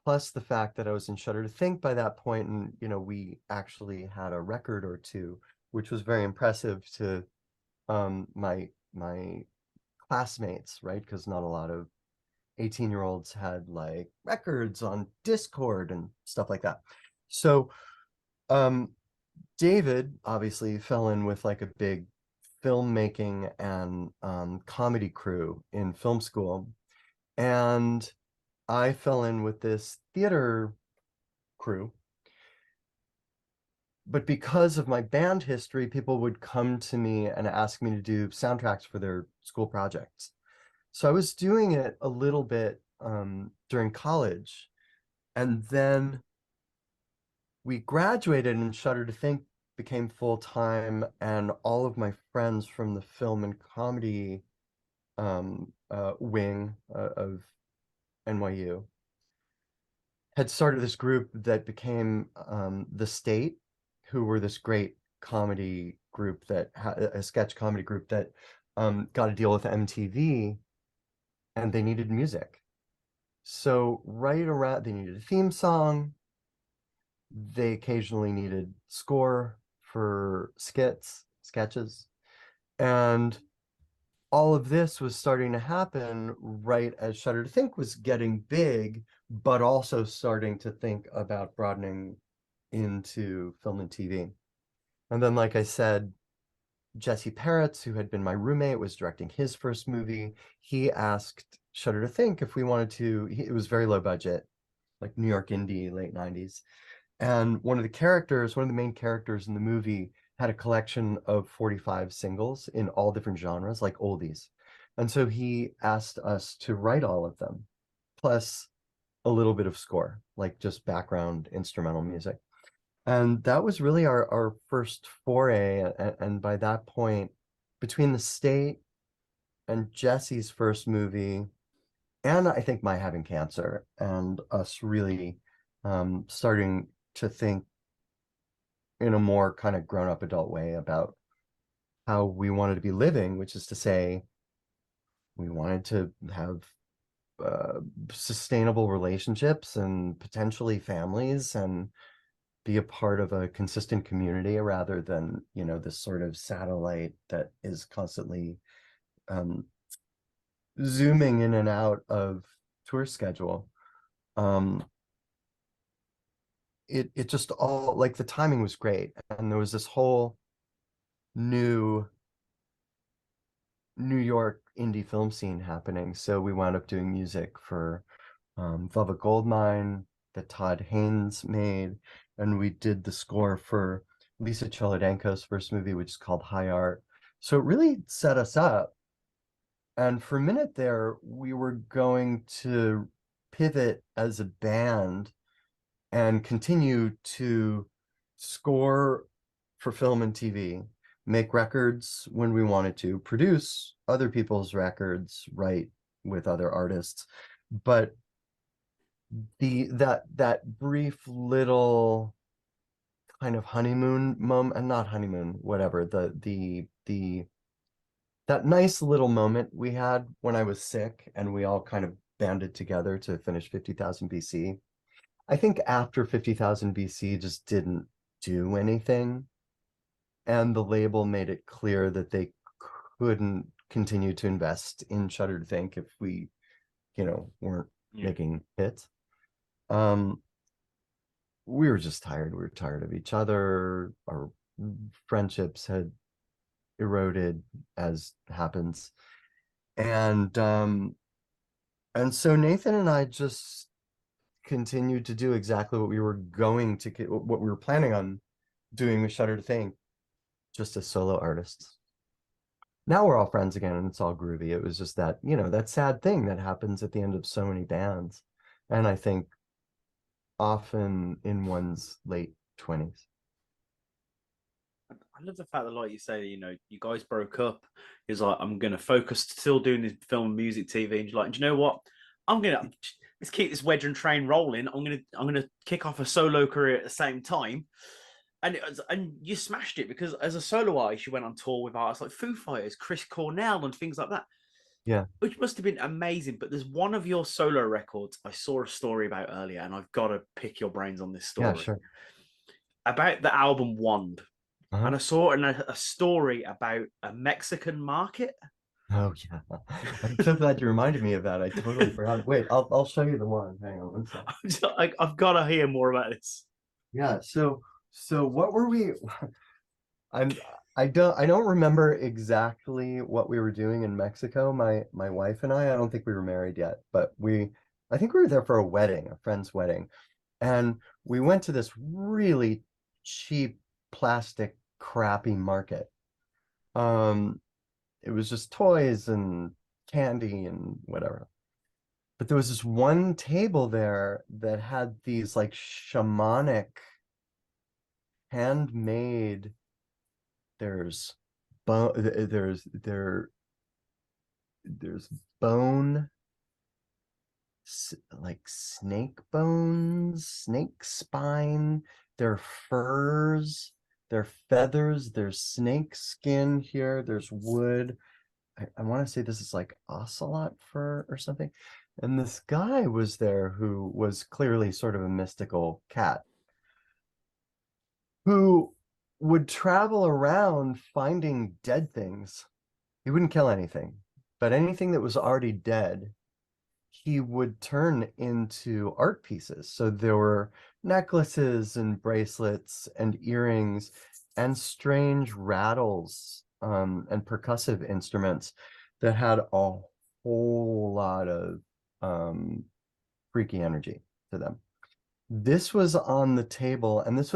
Plus the fact that I was in Shudder to Think by that point, and we actually had a record or two, which was very impressive to my classmates, right? Because not a lot of 18-year-olds had like records on Discord and stuff like that. So David obviously fell in with like a big filmmaking and comedy crew in film school, and I fell in with this theater crew. But because of my band history, people would come to me and ask me to do soundtracks for their school projects. So I was doing it a little bit during college, and then we graduated and Shudder to Think became full-time, and all of my friends from the film and comedy wing of NYU had started this group that became The State, who were this great comedy group that a sketch comedy group that got a deal with MTV, and they needed music. So right around, they needed a theme song. They occasionally needed score for sketches. And all of this was starting to happen right as Shudder to Think was getting big, but also starting to think about broadening into film and TV. And then, like I said, Jesse Peretz, who had been my roommate, was directing his first movie. He asked Shudder to Think if we wanted to, it was very low budget, like New York indie, late 90s. And one of the main characters in the movie had a collection of 45 singles in all different genres, like oldies. And so he asked us to write all of them, plus a little bit of score, like just background instrumental music. And that was really our first foray. And by that point, between The State and Jesse's first movie, and I think my having cancer, and us really starting to think in a more kind of grown-up adult way about how we wanted to be living, which is to say, we wanted to have sustainable relationships and potentially families and be a part of a consistent community rather than, this sort of satellite that is constantly zooming in and out of tour schedule. It just all, like, the timing was great, and there was this whole new New York indie film scene happening. So we wound up doing music for Velvet Goldmine that Todd Haynes made, and we did the score for Lisa Cholodenko's first movie, which is called High Art. So it really set us up. And for a minute there, we were going to pivot as a band and continue to score for film and TV, make records when we wanted to, produce other people's records, write with other artists. But that brief little kind of honeymoon moment, and not honeymoon, whatever, that nice little moment we had when I was sick and we all kind of banded together to finish 50,000 BC. I think after 50,000 BC just didn't do anything. And the label made it clear that they couldn't continue to invest in Shudder to Think if we, weren't making hits. We were just tired. We were tired of each other. Our friendships had eroded, as happens. And so Nathan and I just continued to do exactly what we were planning on doing with Shudder to Think. just as solo artists. Now we're all friends again and it's all groovy. It was just that, that sad thing that happens at the end of so many bands. And I think often in one's late 20s. I love the fact that, like you say, you guys broke up. He's like, I'm going to focus still doing this film, music, TV. And you're like, do you know what? Let's keep this Wedren train rolling. I'm gonna kick off a solo career at the same time. And you smashed it, because as a solo artist, you went on tour with artists like Foo Fighters, Chris Cornell, and things like that. Yeah. Which must have been amazing. But there's one of your solo records I saw a story about earlier, and I've got to pick your brains on this story. Yeah, sure. About the album Wand. Uh-huh. And I saw a story about a Mexican market. Oh yeah, I'm so glad you reminded me of that. I totally forgot. Wait, I'll show you the one. Hang on one second. I've got to hear more about this. Yeah. So what were we? I don't remember exactly what we were doing in Mexico. My wife and I don't think we were married yet, but I think we were there for a wedding, a friend's wedding, and we went to this really cheap plastic crappy market. It was just toys and candy and whatever. But there was this one table there that had these like shamanic handmade, there's bone, like snake bones, snake spine, their furs, their feathers, there's snake skin here, there's wood. I want to say this is like ocelot fur or something. And this guy was there who was clearly sort of a mystical cat who would travel around finding dead things. He wouldn't kill anything, but anything that was already dead, he would turn into art pieces. So there were necklaces and bracelets and earrings and strange rattles and percussive instruments that had a whole lot of freaky energy to them. This was on the table, and this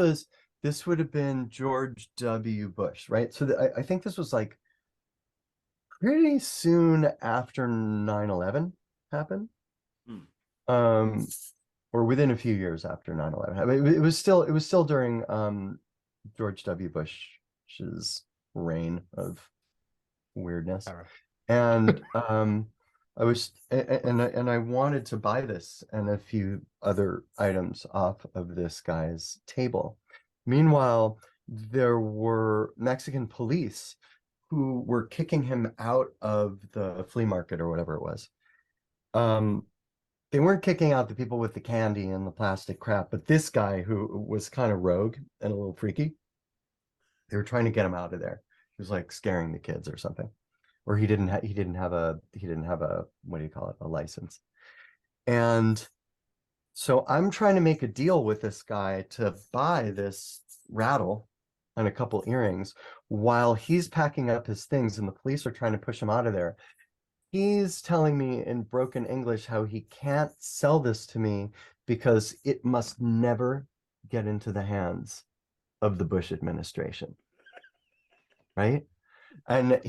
would have been George W. Bush, right? So I think this was like pretty soon after 9/11 happened. Or within a few years after 9/11. I mean, it was still during George W. Bush's reign of weirdness. And I was and I wanted to buy this and a few other items off of this guy's table. Meanwhile, there were Mexican police who were kicking him out of the flea market or whatever it was. They weren't kicking out the people with the candy and the plastic crap, but this guy who was kind of rogue and a little freaky, they were trying to get him out of there. He was like scaring the kids or something, or he didn't have a what do you call it, a license. And so I'm trying to make a deal with this guy to buy this rattle and a couple earrings while he's packing up his things and the police are trying to push him out of there. He's telling me in broken English how he can't sell this to me because it must never get into the hands of the Bush administration. Right? And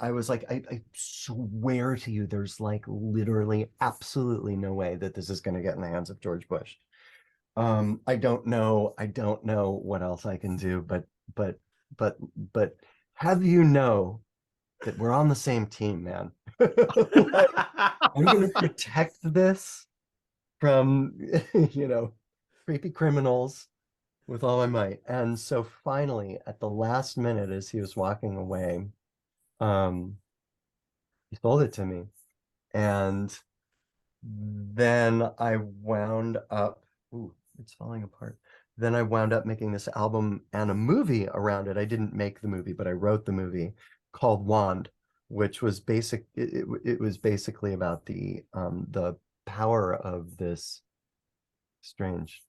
I was like, I swear to you, there's like literally absolutely no way that this is going to get in the hands of George Bush. I don't know what else I can do, but have you know that we're on the same team, man. Like, I'm going to protect this from, creepy criminals with all my might. And so finally, at the last minute, as he was walking away, he sold it to me. And then I wound up, it's falling apart. Then I wound up making this album and a movie around it. I didn't make the movie, but I wrote the movie called Wand, which was it was basically about the power of this strange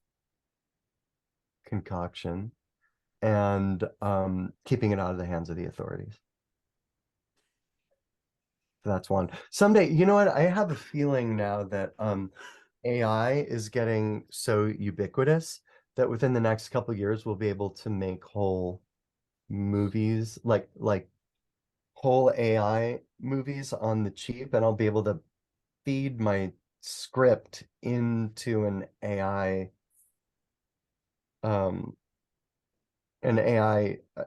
concoction and keeping it out of the hands of the authorities. So that's one. Someday, you know what? I have a feeling now that AI is getting so ubiquitous that within the next couple of years we'll be able to make whole movies, like whole AI movies on the cheap, and I'll be able to feed my script into an AI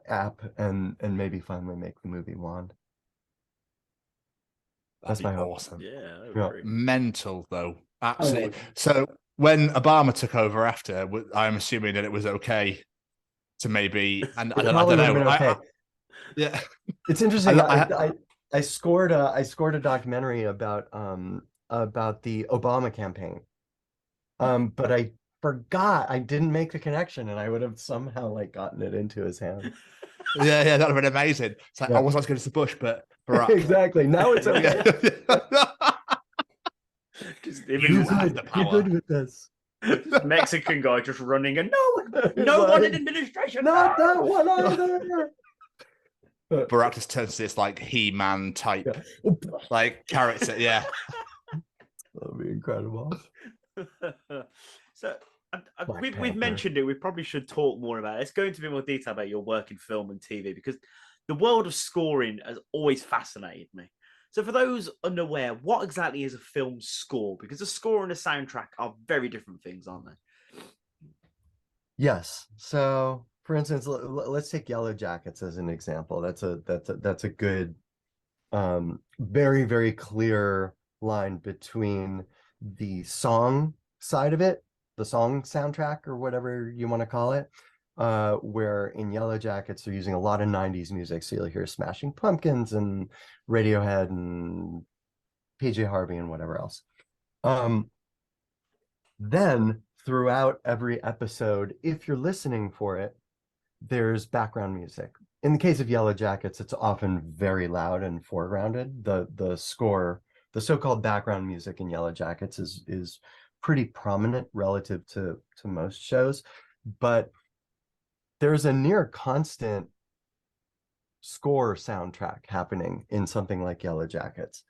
app and maybe finally make the movie wand. That's my hope. Awesome. Yeah. Mental though. Absolutely. So when Obama took over after, I'm assuming that it was okay to maybe, and I don't know. Okay. Yeah. It's interesting. I scored a documentary about the Obama campaign. But I forgot, I didn't make the connection, and I would have somehow like gotten it into his hand. Yeah, that would have been amazing. It's like, I was going to the Bush, but Barack. Exactly. Now it's okay. You're good with this. Mexican guy just running, and no one in administration. Not that one either. Barack just turns to this like He-Man type, like character. Yeah, that'd be incredible. So we've mentioned it. We probably should talk more about it. Let's go into a bit more detail about your work in film and TV, because the world of scoring has always fascinated me. So for those unaware, what exactly is a film score? Because a score and a soundtrack are very different things, aren't they? Yes. So for instance, let's take Yellowjackets as an example. That's a good, very, very clear line between the song side of it, the song soundtrack or whatever you want to call it, where in Yellowjackets they're using a lot of 90s music. So you'll hear Smashing Pumpkins and Radiohead and PJ Harvey and whatever else. Then throughout every episode, if you're listening for it, there's background music. In the case of Yellowjackets, it's often very loud and foregrounded. The score, the so-called background music in Yellowjackets is pretty prominent relative to most shows, but there's a near constant score soundtrack happening in something like Yellowjackets.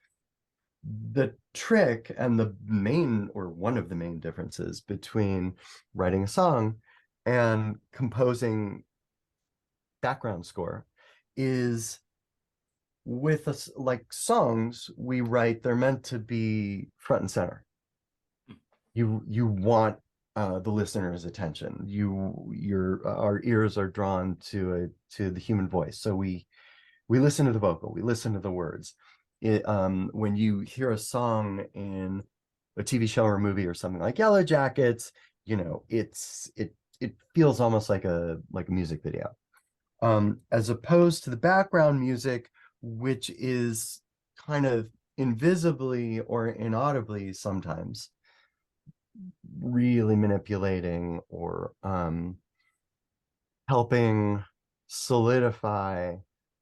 The trick and the main, or one of the main differences between writing a song and composing background score is, with us, like songs we write, they're meant to be front and center. You want the listener's attention. Our ears are drawn to the human voice, so we listen to the vocal, we listen to the words. When you hear a song in a TV show or a movie or something like Yellowjackets, it feels almost like a music video, as opposed to the background music, which is kind of invisibly or inaudibly sometimes really manipulating or helping solidify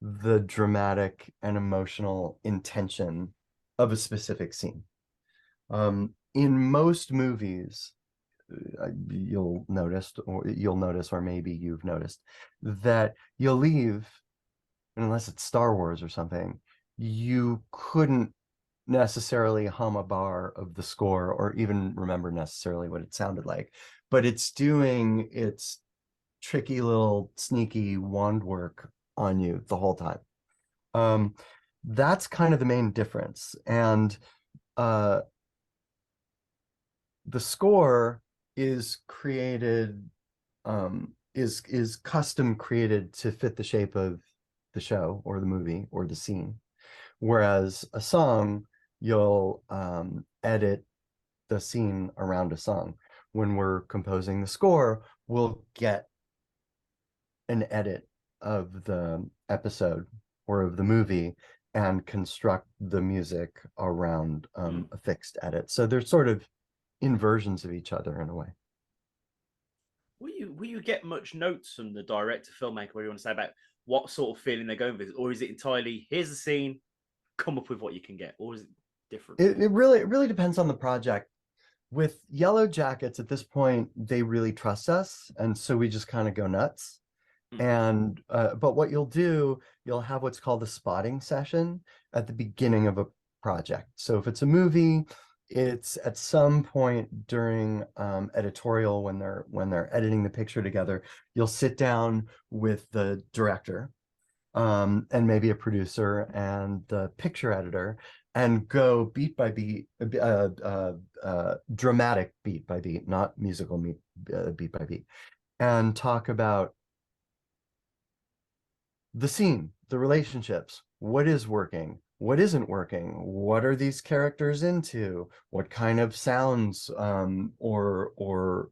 the dramatic and emotional intention of a specific scene. In most movies, you'll notice, or maybe you've noticed, that you'll leave, unless it's Star Wars or something, you couldn't necessarily hum a bar of the score or even remember necessarily what it sounded like, but it's doing its tricky little sneaky wand work on you the whole time. That's kind of the main difference. And the score is created, is custom created to fit the shape of the show or the movie or the scene, whereas a song, you'll edit the scene around a song. When we're composing the score, we'll get an edit of the episode or of the movie and construct the music around a fixed edit. So they're sort of inversions of each other in a way. Will you get much notes from the director, filmmaker, what you want to say about what sort of feeling they're going with? Or is it entirely, here's the scene, come up with what you can get? Or is it different? It really depends on the project. With Yellowjackets, at this point, they really trust us, and so we just kind of go nuts. And but what you'll do, you'll have what's called a spotting session at the beginning of a project. So if it's a movie, it's at some point during editorial when they're editing the picture together, you'll sit down with the director and maybe a producer and the picture editor and go beat by beat, dramatic beat by beat, not musical beat by beat, and talk about the scene, the relationships, what is working, what isn't working, what are these characters into, what kind of sounds or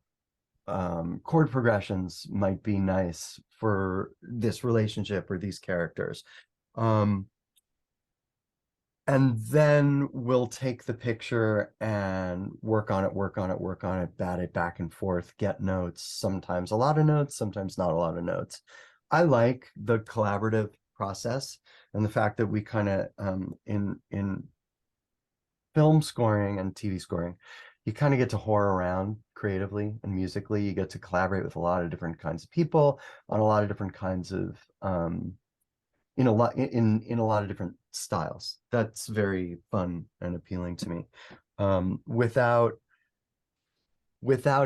chord progressions might be nice for this relationship or these characters. And then we'll take the picture and work on it, bat it back and forth, get notes, sometimes a lot of notes, sometimes not a lot of notes. I like the collaborative process and the fact that we kind of, in film scoring and TV scoring, you kind of get to whore around creatively and musically. You get to collaborate with a lot of different kinds of people on a lot of different kinds of, in a lot of different styles. That's very fun and appealing to me, without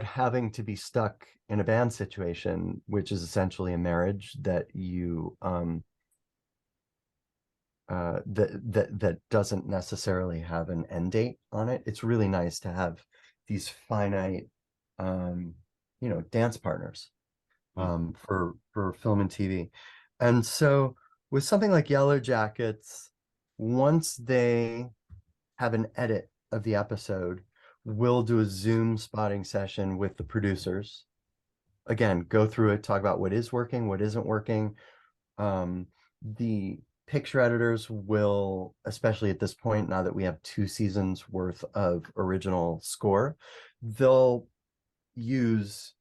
having to be stuck in a band situation, which is essentially a marriage that you that doesn't necessarily have an end date on it. It's really nice to have these finite dance partners for film and TV. And so with something like Yellowjackets, once they have an edit of the episode, we'll do a Zoom spotting session with the producers. Again, go through it, talk about what is working, what isn't working. The picture editors will, especially at this point, now that we have 2 seasons worth of original score, they'll use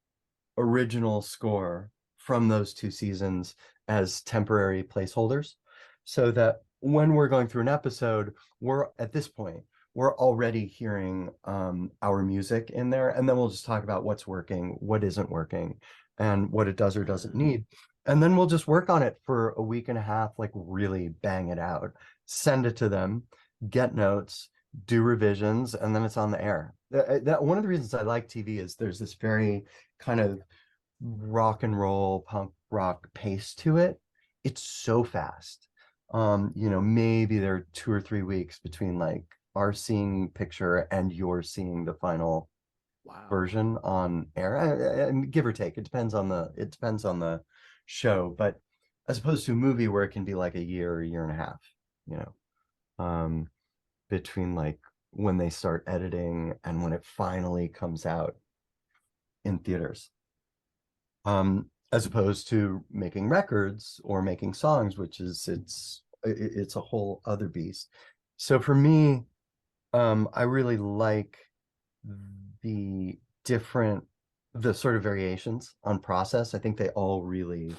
original score from those 2 seasons as temporary placeholders, so that when we're going through an episode, at this point, we're already hearing our music in there, and then we'll just talk about what's working, what isn't working, and what it does or doesn't need. And then we'll just work on it for a week and a half, like really bang it out, send it to them, get notes, do revisions, and then it's on the air. One of the reasons I like TV is there's this very kind of rock and roll, punk rock pace to it. It's so fast. Maybe there are 2 or 3 weeks between like our seeing picture and you're seeing the final version on air, and give or take, it depends on the show. But as opposed to a movie where it can be like a year and a half, between like when they start editing and when it finally comes out in theaters, as opposed to making records or making songs, which is it's a whole other beast. So for me, I really like the sort of variations on process. I think they all really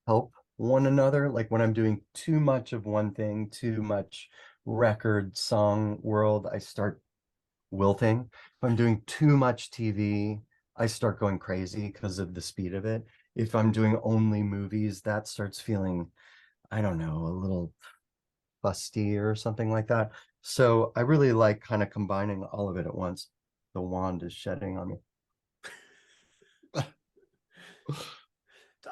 help one another. Like when I'm doing too much of one thing, too much record song world, I start wilting. If I'm doing too much TV, I start going crazy because of the speed of it. If I'm doing only movies, that starts feeling, I don't know, a little fusty or something like that. So I really like kind of combining all of it at once. The wand is shedding on me.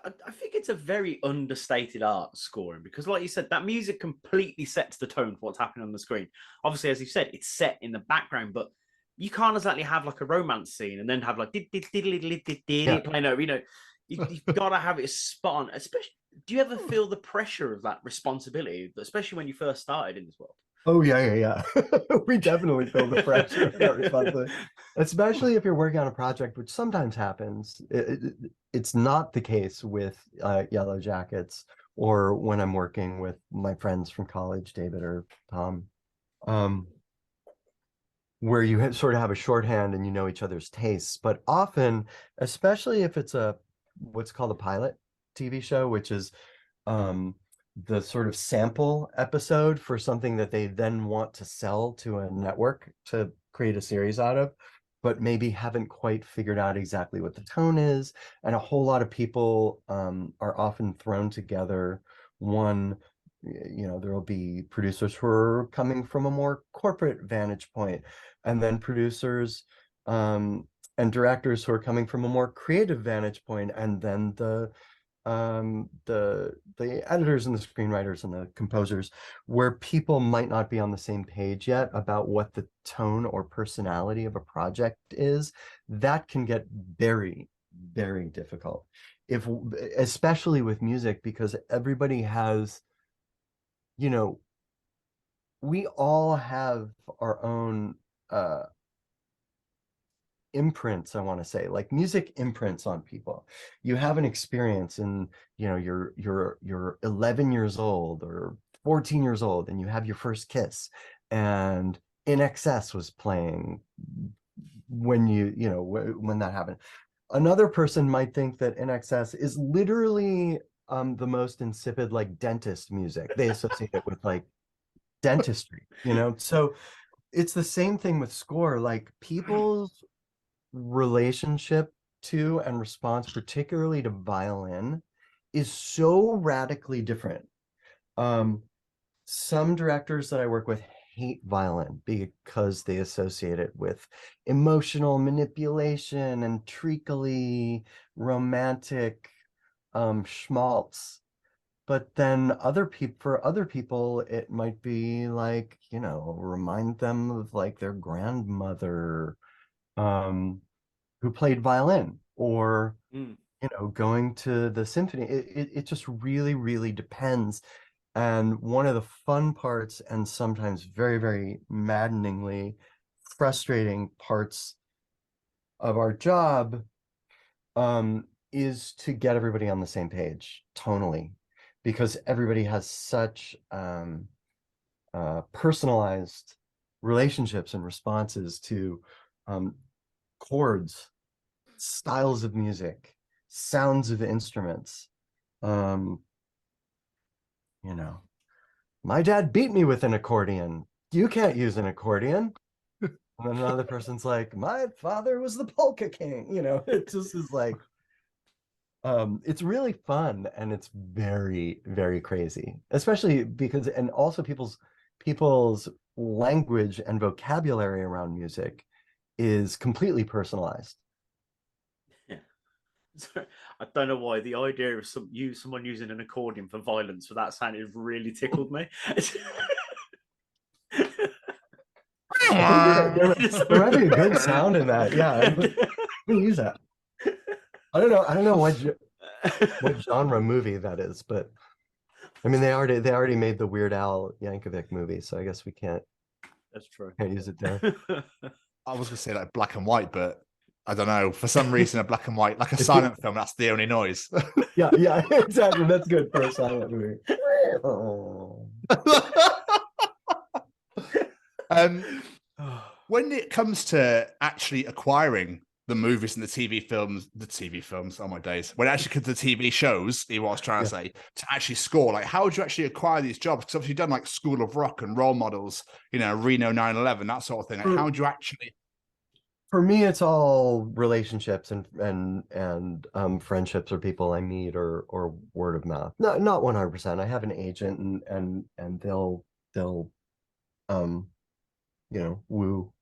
I think it's a very understated art, scoring, because like you said, that music completely sets the tone for what's happening on the screen. Obviously, as you said, it's set in the background, but you can't exactly have like a romance scene and then have like playing over, you've got to have it spot on. Especially, do you ever feel the pressure of that responsibility, especially when you first started in this world? Oh yeah. We definitely feel the pressure of that responsibility, especially if you're working on a project, which sometimes happens. It's not the case with Yellowjackets, or when I'm working with my friends from college, David or Tom, where you sort of have a shorthand and you know each other's tastes. But often, especially if it's what's called a pilot TV show, which is the sort of sample episode for something that they then want to sell to a network to create a series out of, but maybe haven't quite figured out exactly what the tone is. And a whole lot of people are often thrown together, one there will be producers who are coming from a more corporate vantage point, and then producers and directors who are coming from a more creative vantage point, and then the editors and the screenwriters and the composers, where people might not be on the same page yet about what the tone or personality of a project is. That can get very, very difficult, especially with music, because everybody has, we all have our own imprints, I want to say, like music imprints on people. You have an experience, and you're 11 years old or 14 years old, and you have your first kiss, and In Excess was playing when when that happened. Another person might think that In Excess is literally the most insipid, like, dentist music. They associate it with like dentistry, so it's the same thing with score. Like, people's relationship to and response, particularly to violin, is so radically different. Some directors that I work with hate violin because they associate it with emotional manipulation and treacly romantic schmaltz. But then for other people, it might be like, remind them of like their grandmother who played violin, or going to the symphony. It just really, really depends. And one of the fun parts, and sometimes very, very maddeningly frustrating parts of our job, is to get everybody on the same page tonally, because everybody has such personalized relationships and responses to chords, styles of music, sounds of instruments. My dad beat me with an accordion. You can't use an accordion. And then another person's like, my father was the polka king. It just is like, it's really fun, and it's very, very crazy, especially because, and also people's language and vocabulary around music is completely personalized. Yeah. I don't know why the idea of someone using an accordion for violence for that sound really tickled me. There might be a good sound in that. Yeah, we use that. I don't know what genre movie that is, but I mean, they already made the Weird Al Yankovic movie, so I guess we can't. That's true. Can't use it there. I was gonna say like black and white, but I don't know. For some reason, a black and white, like a silent film, that's the only noise. Yeah, exactly. That's good for a silent movie. When it comes to actually acquiring the movies and the TV films, oh my days, when it actually comes to TV shows, what I was trying to say, to actually score, like, how would you actually acquire these jobs? Because obviously you've done like School of Rock and Role Models, Reno 9/11, that sort of thing. Like, how would you actually? For me, it's all relationships and friendships, or people I meet, or word of mouth. Not 100%. I have an agent, and they'll woo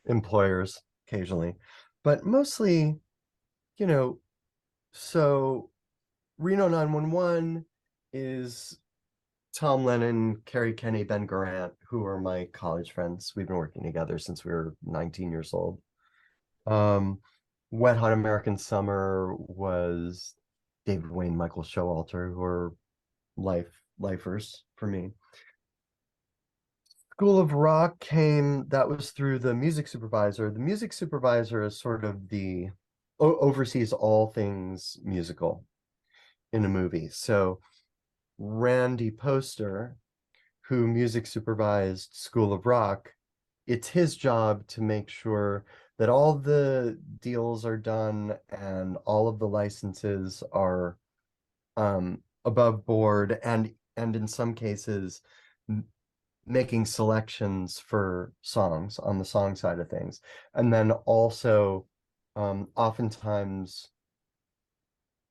employers occasionally, but mostly, so Reno 911 is Tom Lennon, Carrie Kenny, Ben Garant, who are my college friends. We've been working together since we were 19 years old. Wet Hot American Summer was David Wayne, Michael Showalter, who are lifers for me. School of Rock that was through the music supervisor. The music supervisor is sort of oversees all things musical in a movie. So Randy Poster, who music supervised School of Rock, it's his job to make sure that all the deals are done and all of the licenses are above board, and in some cases making selections for songs on the song side of things, and then also oftentimes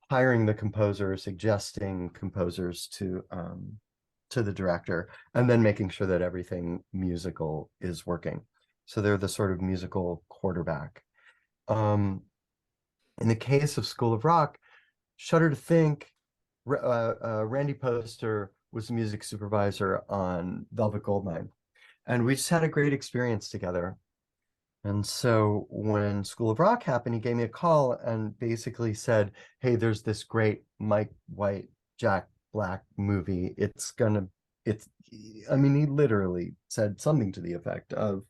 hiring the composer, suggesting composers to to the director, and then making sure that everything musical is working. So they're the sort of musical quarterback. In the case of School of Rock, Shudder to Think, Randy Poster was the music supervisor on Velvet Goldmine, and we just had a great experience together. And so when School of Rock happened, he gave me a call and basically said, hey, there's this great Mike White, Jack Black movie. I mean, he literally said something to the effect of,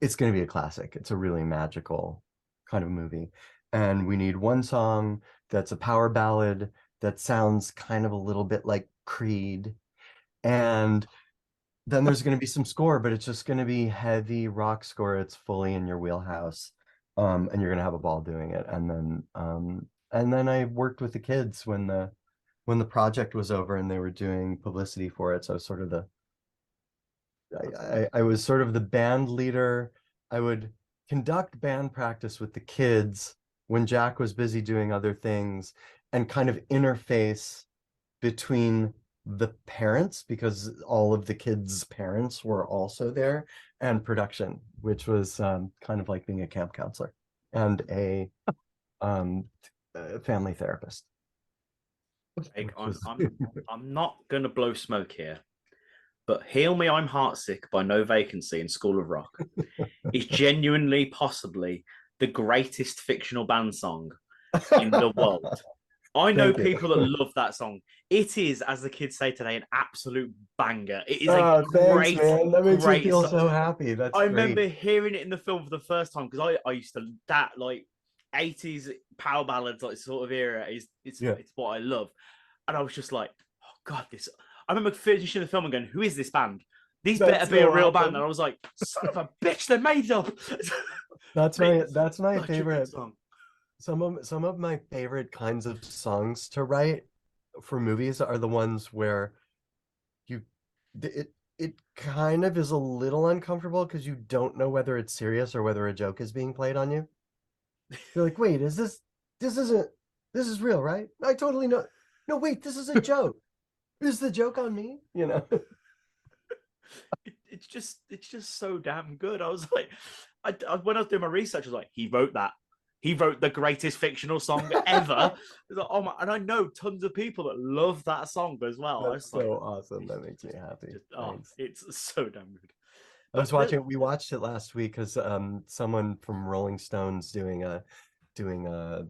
it's going to be a classic. It's a really magical kind of movie. And we need one song that's a power ballad that sounds kind of a little bit like Creed. And then there's going to be some score, but it's just going to be heavy rock score. It's fully in your wheelhouse. And you're going to have a ball doing it. And then I worked with the kids when the project was over and they were doing publicity for it. So I was sort of I was sort of the band leader. I would conduct band practice with the kids when Jack was busy doing other things, and kind of interface between the parents, because all of the kids' parents were also there, and production, which was kind of like being a camp counselor and a family therapist. I'm not going to blow smoke here, but Heal Me, I'm Heartsick by No Vacancy in School of Rock is genuinely possibly the greatest fictional band song in the world. I know people that love that song. It is, as the kids say today, an absolute banger. It is a great, man. That makes me feel song. so happy. I remember hearing it in the film for the first time, because I used to, that like 80s power ballads like sort of era it's what I love. And I was just like, oh God, this. I remember finishing the film and going, who is this band? These better be a real band. And I was like, son of a bitch, they're made up. That's my favorite song. Some of my favorite kinds of songs to write for movies are the ones where it kind of is a little uncomfortable because you don't know whether it's serious or whether a joke is being played on you. You're like, wait, this is real, right? I totally know. No, wait, this is a joke. Is the joke on me? You know? It's just so damn good. I was like, when I was doing my research, I was like, he wrote that. He wrote the greatest fictional song ever. Like, oh my, and I know tons of people that love that song as well. That's so awesome. That makes me happy. It's so damn good. I was we watched it last week because someone from Rolling Stone's doing a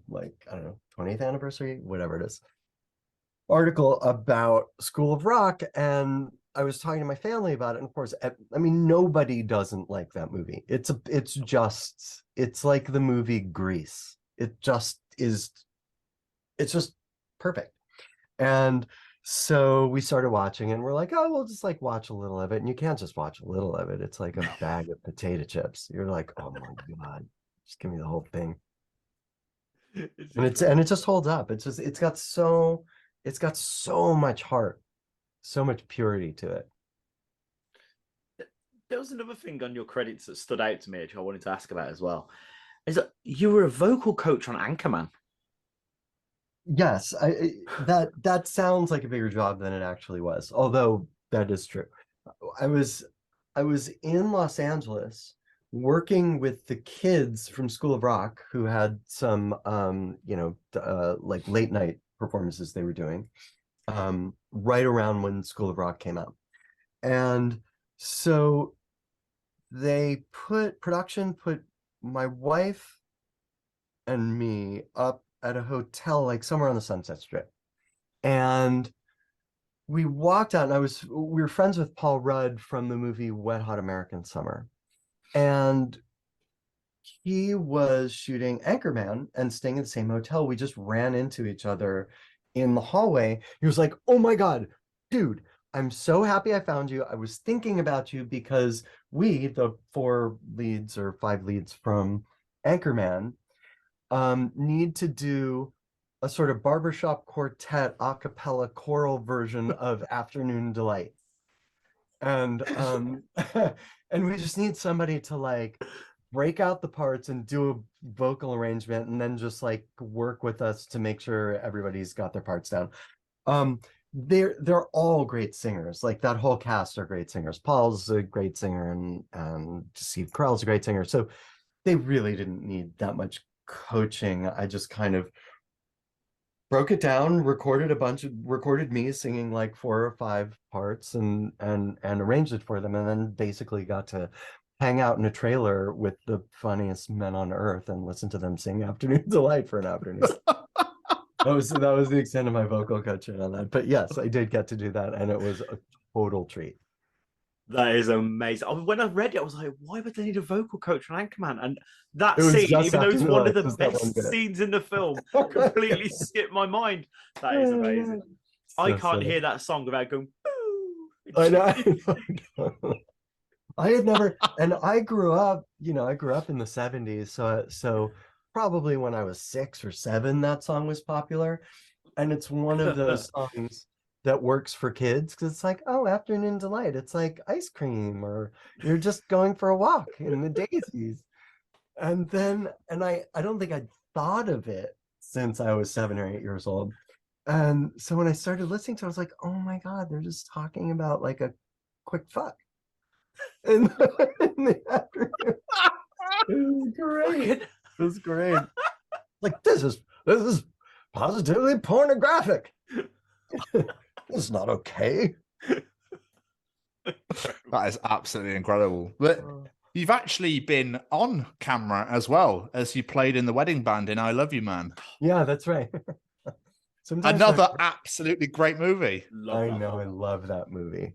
like, I don't know, 20th anniversary, whatever it is, article about School of Rock, and I was talking to my family about it, and of course, I mean, nobody doesn't like that movie. It's like the movie Grease. It's just perfect. And so we started watching, and we're like, oh, we'll just like watch a little of it. And you can't just watch a little of it. It's like a bag of potato chips. You're like, oh my God, just give me the whole thing. And it just holds up. It's got so much heart, so much purity to it. There was another thing on your credits that stood out to me, which I wanted to ask about as well. Is that you were a vocal coach on Anchorman? Yes, that sounds like a bigger job than it actually was, although that is true. I was in Los Angeles working with the kids from School of Rock who had some like late night performances they were doing right around when School of Rock came out. And so production put my wife and me up at a hotel like somewhere on the Sunset Strip, and we walked out, and we were friends with Paul Rudd from the movie Wet Hot American Summer, and he was shooting Anchorman and staying in the same hotel. We just ran into each other in the hallway. He was like, oh my God, dude, I'm so happy I found you. I was thinking about you because we, the 4 leads or 5 leads from Anchorman, need to do a sort of barbershop quartet a cappella choral version of Afternoon Delight. And and we just need somebody to like break out the parts and do a vocal arrangement, and then just like work with us to make sure everybody's got their parts down. they're all great singers. Like that whole cast are great singers. Paul's a great singer, and Steve Carell's a great singer. So they really didn't need that much coaching. I just kind of broke it down, recorded me singing like 4 or 5 parts, and arranged it for them, and then basically got to hang out in a trailer with the funniest men on earth and listen to them sing Afternoon Delight for an afternoon. That was the extent of my vocal coaching on that. But yes, I did get to do that, and it was a total treat. That is amazing. When I read it, I was like, why would they need a vocal coach for Anchorman? And that It was scene, just even though it's Afternoon one of Delight, the just that one best bit. scenes in the film, completely skipped my mind. That is amazing. I So can't silly. hear that song without going, boo! I know. I had never, and I grew up in the 70s. So probably when I was 6 or 7, that song was popular. And it's one of those songs that works for kids, because it's like, oh, Afternoon Delight. It's like ice cream, or you're just going for a walk in the daisies. And I don't think I'd thought of it since I was 7 or 8 years old. And so when I started listening to it, I was like, oh my God, they're just talking about like a quick fuck in the afternoon. It was great. It was great. Like, this is positively pornographic. This is not okay. That is absolutely incredible. But you've actually been on camera as well, as you played in the wedding band in I Love You Man. Yeah, that's right. Sometimes Another absolutely great movie. I know, I love that movie.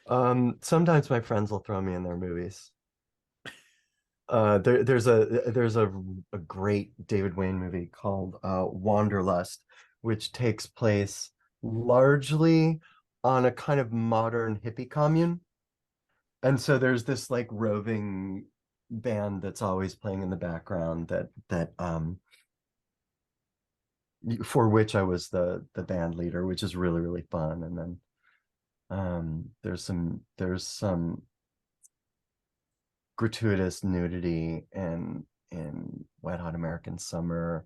Sometimes my friends will throw me in their movies. There's a great David Wayne movie called Wanderlust, which takes place largely on a kind of modern hippie commune. And so there's this like roving band that's always playing in the background that for which I was the band leader, which is really, really fun. And then there's some gratuitous nudity in Wet Hot American Summer.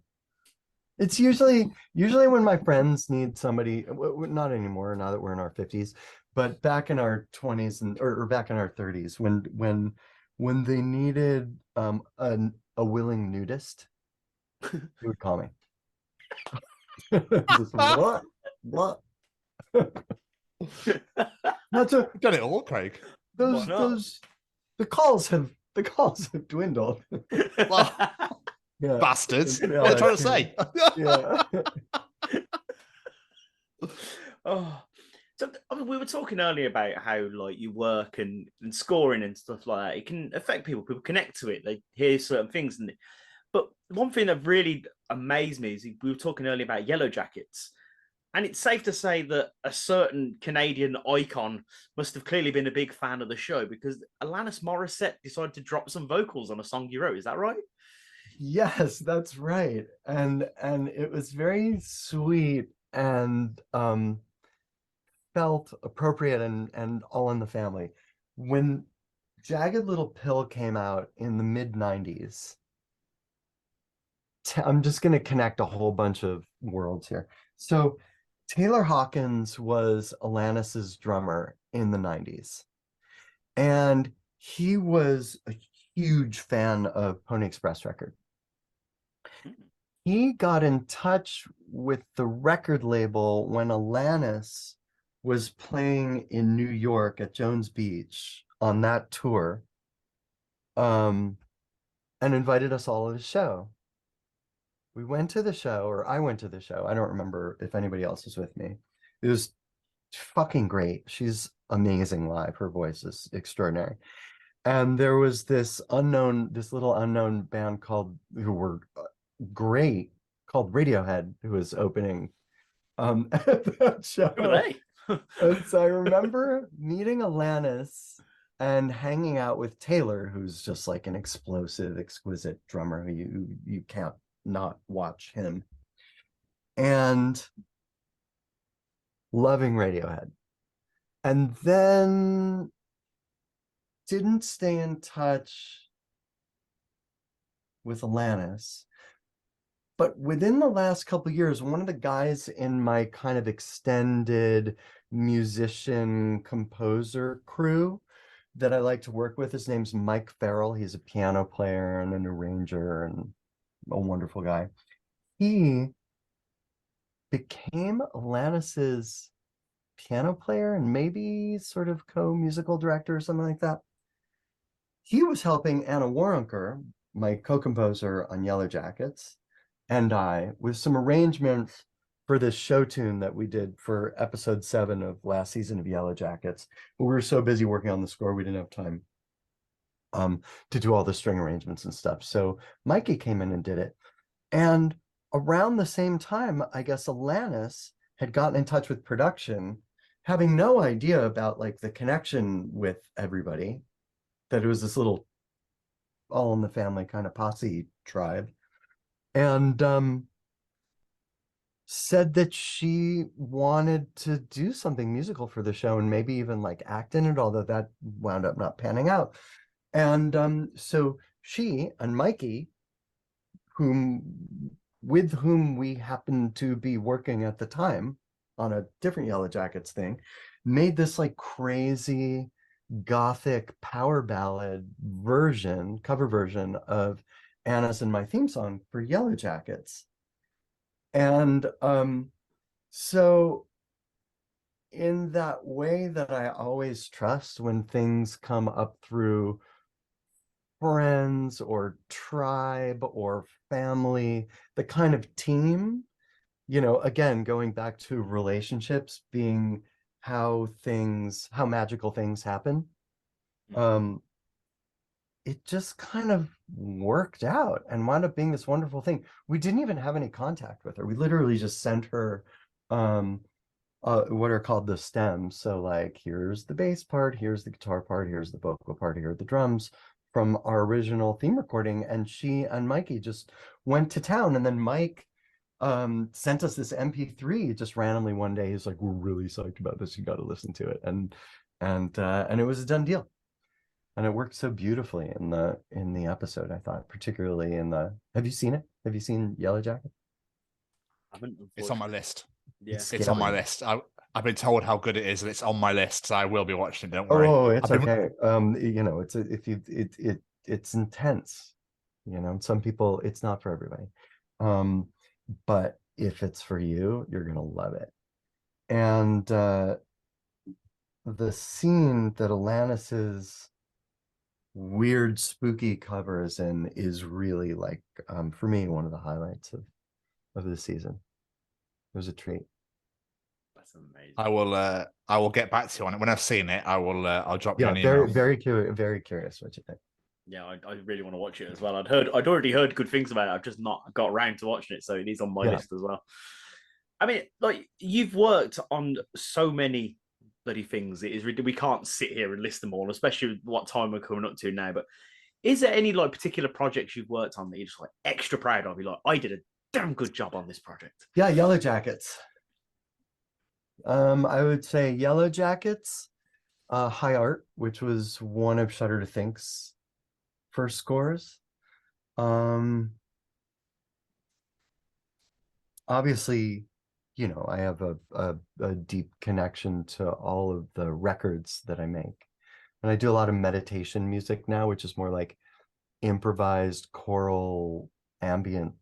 It's usually when my friends need somebody, not anymore now that we're in our 50s, but back in our 20s or back in our 30s, when they needed a willing nudist, they would call me. Just, what? Not to Done it all, Craig. the calls have dwindled. Well, Yeah. bastards. Yeah, What are they trying to say? Yeah. Oh, so I mean, we were talking earlier about how like you work and scoring and stuff like that. It can affect people. People connect to it. They hear certain things, but one thing that really amazed me is we were talking earlier about Yellowjackets, and it's safe to say that a certain Canadian icon must have clearly been a big fan of the show, because Alanis Morissette decided to drop some vocals on a song you wrote. Is that right? Yes, that's right. And it was very sweet and felt appropriate and all in the family. When Jagged Little Pill came out in the mid 90s, I'm just going to connect a whole bunch of worlds here. So Taylor Hawkins was Alanis's drummer in the 90s, and he was a huge fan of Pony Express record. He got in touch with the record label when Alanis was playing in New York at Jones Beach on that tour, and invited us all to the show. We went to the show, or I went to the show. I don't remember if anybody else was with me. It was fucking great. She's amazing live. Her voice is extraordinary. And there was this little unknown band who were great, called Radiohead, who was opening at that show. Who are they? And so I remember meeting Alanis and hanging out with Taylor, who's just like an explosive, exquisite drummer who you can't not watch him, and loving Radiohead. And then didn't stay in touch with Alanis. But within the last couple of years, one of the guys in my kind of extended musician composer crew that I like to work with, his name's Mike Farrell. He's a piano player and an arranger and a wonderful guy. He became Alanis's piano player and maybe sort of co-musical director or something like that. He was helping Anna Warrenker, my co-composer on Yellowjackets, and I with some arrangements for this show tune that we did for episode 7 of last season of Yellowjackets. We were so busy working on the score, we didn't have time to do all the string arrangements and stuff. So Mikey came in and did it. And around the same time, I guess Alanis had gotten in touch with production, having no idea about like the connection with everybody, that it was this little all in the family kind of posse tribe. And said that she wanted to do something musical for the show and maybe even like act in it, although that wound up not panning out. And so she and Mikey, with whom we happened to be working at the time on a different Yellowjackets thing, made this like crazy gothic power ballad cover version of Anna's and my theme song for Yellowjackets. And so in that way that I always trust when things come up through friends or tribe or family, the kind of team, again, going back to relationships being how magical things happen. It just kind of worked out and wound up being this wonderful thing. We didn't even have any contact with her. We literally just sent her what are called the stems. So like, here's the bass part, here's the guitar part, here's the vocal part, here are the drums from our original theme recording. And she and Mikey just went to town. And then Mike sent us this MP3 just randomly one day. He's like, we're really psyched about this. You got to listen to it. And it was a done deal. And it worked so beautifully in the episode, I thought, particularly have you seen it? Have you seen Yellowjacket? It's on my list. Yeah. It's on my list. I've been told how good it is, and it's on my list, so I will be watching it. Don't worry. Oh, it's okay. It's intense. Some people, it's not for everybody. But if it's for you, you're gonna love it. And the scene that Alanis's weird spooky covers in is really like for me one of the highlights of the season. It was a treat. That's amazing. I will get back to you on it when I've seen it. I'll drop you an email. Very curious what you think. Yeah, I really want to watch it as well. I'd already heard good things about it. I've just not got around to watching it, so it is on my list as well. I mean, like, you've worked on so many bloody things. It is we can't sit here and list them all, especially what time we're coming up to now. But is there any like particular projects you've worked on that you're just like extra proud of? You're like, I did a damn good job on this project. Yeah, Yellowjackets. I would say Yellowjackets, High Art, which was one of Shudder To Think's first scores. Obviously, I have a deep connection to all of the records that I make. And I do a lot of meditation music now, which is more like improvised choral ambient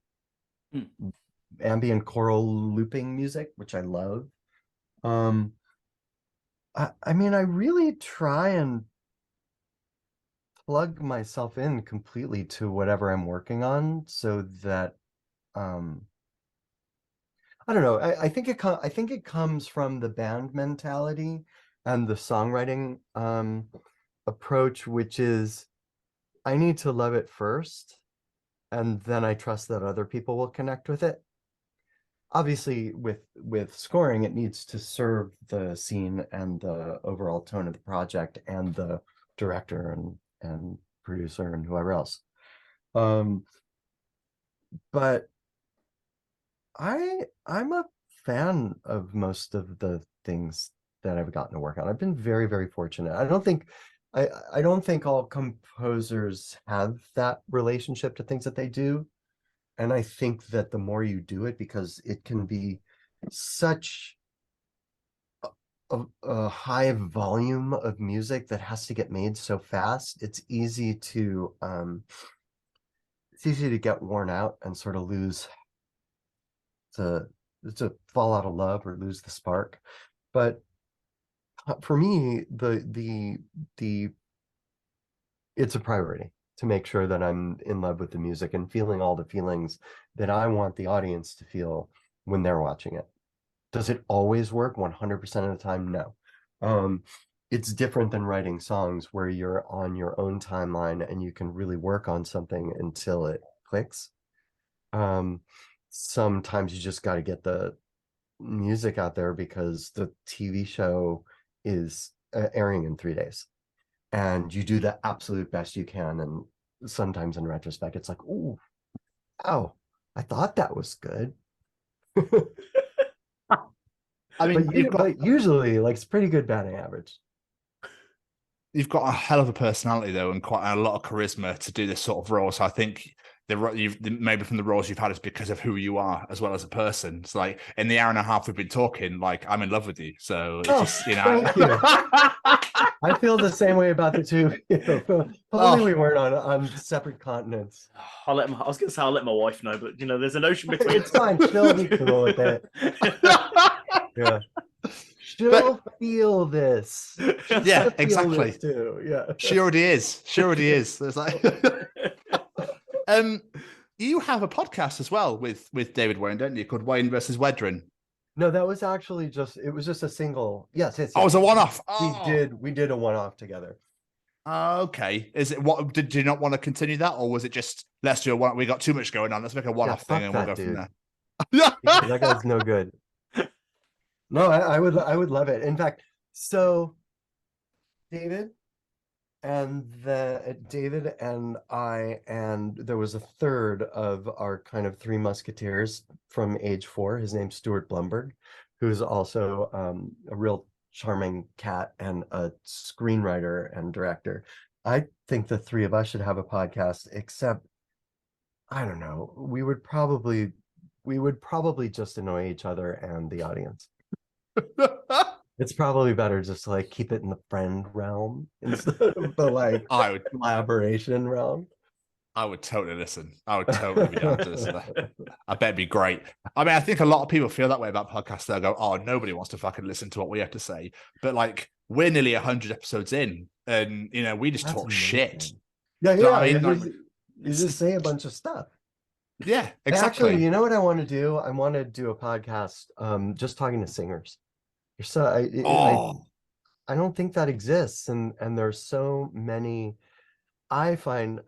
choral looping music, which I love. I mean, I really try and plug myself in completely to whatever I'm working on, so that I don't know. I think it comes from the band mentality and the songwriting approach, which is I need to love it first, and then I trust that other people will connect with it. Obviously, with scoring, it needs to serve the scene and the overall tone of the project and the director and producer and whoever else. But I'm a fan of most of the things that I've gotten to work on. I've been very, very fortunate. I don't think all composers have that relationship to things that they do. And I think that the more you do it, because it can be such a high volume of music that has to get made so fast, it's easy to get worn out and sort of lose to fall out of love or lose the spark. But for me, the it's a priority to make sure that I'm in love with the music and feeling all the feelings that I want the audience to feel when they're watching it. Does it always work 100% of the time? No. It's different than writing songs where you're on your own timeline and you can really work on something until it clicks. Sometimes you just got to get the music out there because the TV show is airing in 3 days, and you do the absolute best you can. And sometimes in retrospect, it's like, "Ooh, oh, I thought that was good." I mean, but usually, like, it's pretty good batting average. You've got a hell of a personality, though, and quite a lot of charisma to do this sort of role. So I think maybe from the roles you've had is because of who you are as well as a person. It's like in the hour and a half we've been talking, like I'm in love with you. So it's just, you know. Thank you. I feel the same way about the two. Only we weren't on separate continents. I was going to say I'll let my wife know, but there's an ocean between. It's fine. She'll be cool with it. Yeah. She'll feel this. Yeah, exactly. This too. Yeah. She already is. There's like you have a podcast as well with David Wayne, don't you? Called Wayne versus Wedren. No, that was actually just a single. Yes. Oh, it was a one-off. Oh. We did a one-off together. Okay. Is it what did you not want to continue that, or was it just let's do a one? We got too much going on. Let's make a one-off thing and we'll go from there. That guy's no good. No, I would love it. In fact, so David and I, and there was a third of our kind of three musketeers from age 4. His name's Stuart Blumberg, who's also a real charming cat and a screenwriter and director. I think the three of us should have a podcast, except I don't know, we would probably just annoy each other and the audience. It's probably better just to like keep it in the friend realm instead of the collaboration realm. I would totally listen. I would totally be down to listen. I bet it'd be great. I mean, I think a lot of people feel that way about podcasts. They'll go, "Oh, nobody wants to fucking listen to what we have to say." But like, we're nearly 100 episodes in, and we just talk shit. Yeah. You know you just say a bunch of stuff. Yeah, exactly. Actually, you know what I want to do? I want to do a podcast just talking to singers. I don't think that exists, and there's so many. I find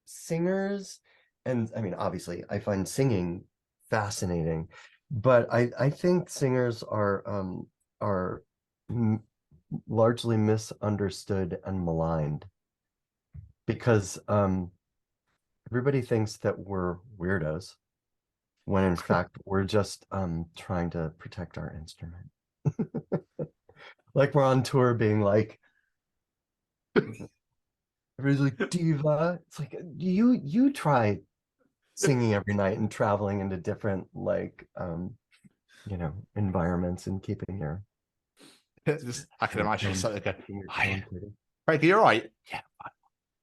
singers, and I mean, obviously, I find singing fascinating, but I think singers are largely misunderstood and maligned because everybody thinks that we're weirdos, when in fact we're just trying to protect our instrument. Like we're on tour being like, everybody's like, diva. It's like, you try singing every night and traveling into different environments and keeping your I can imagine something like, Frank, you're right. Yeah.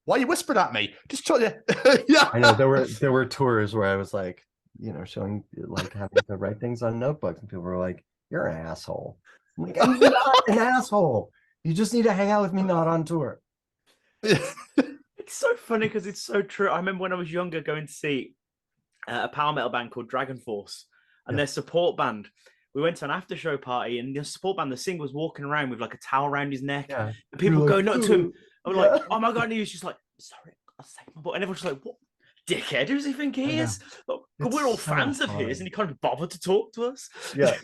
Why are you whispering at me? Just tell you. Yeah. I know there were tours where I was like, showing like having to write things on notebooks, and people were like, "You're an asshole." I'm like, "I'm not an asshole. You just need to hang out with me, not on tour." It's so funny because it's so true. I remember when I was younger going to see a power metal band called Dragon Force and their support band. We went to an after show party, and the support band, the singer was walking around with like a towel around his neck, and people going up to him. I'm like, "Oh my god!" And he was just like, "Sorry, I'll take my book." And everyone's just like, "What dickhead? Who does he think he is?" Look, we're all fans of his, and he can't bother to talk to us. Yeah.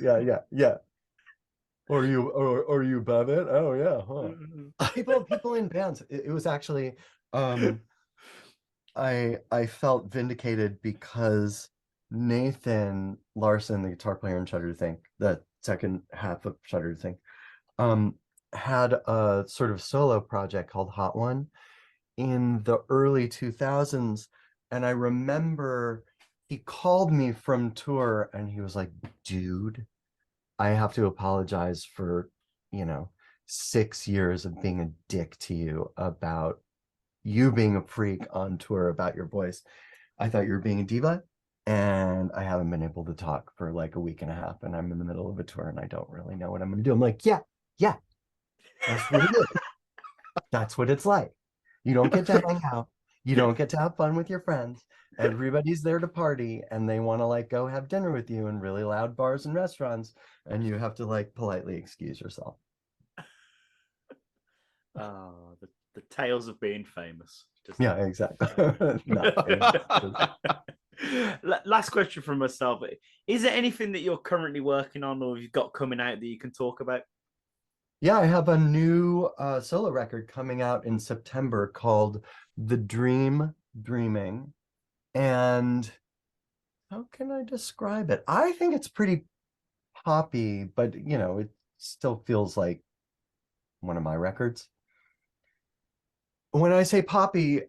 Or you Babbitt? Oh yeah, huh? People in bands. It was actually, I felt vindicated because Nathan Larson, the guitar player in Shudder To Think, the second half of Shudder To Think, had a sort of solo project called Hot One in the early 2000s, And I remember he called me from tour and he was like, dude, I have to apologize for, 6 years of being a dick to you about you being a freak on tour about your voice. I thought you were being a diva, and I haven't been able to talk for like a week and a half, and I'm in the middle of a tour and I don't really know what I'm going to do. I'm like, yeah, that's what it is. That's what it's like. You don't get to hang out. You don't get to have fun with your friends. Everybody's there to party, and they want to like go have dinner with you in really loud bars and restaurants, and you have to like politely excuse yourself. Oh, the tales of being famous. Yeah, exactly. Last question from myself. Is there anything that you're currently working on or you've got coming out that you can talk about? Yeah, I have a new solo record coming out in September called The Dream Dreaming. And how can I describe it? I think it's pretty poppy, but it still feels like one of my records. When I say poppy,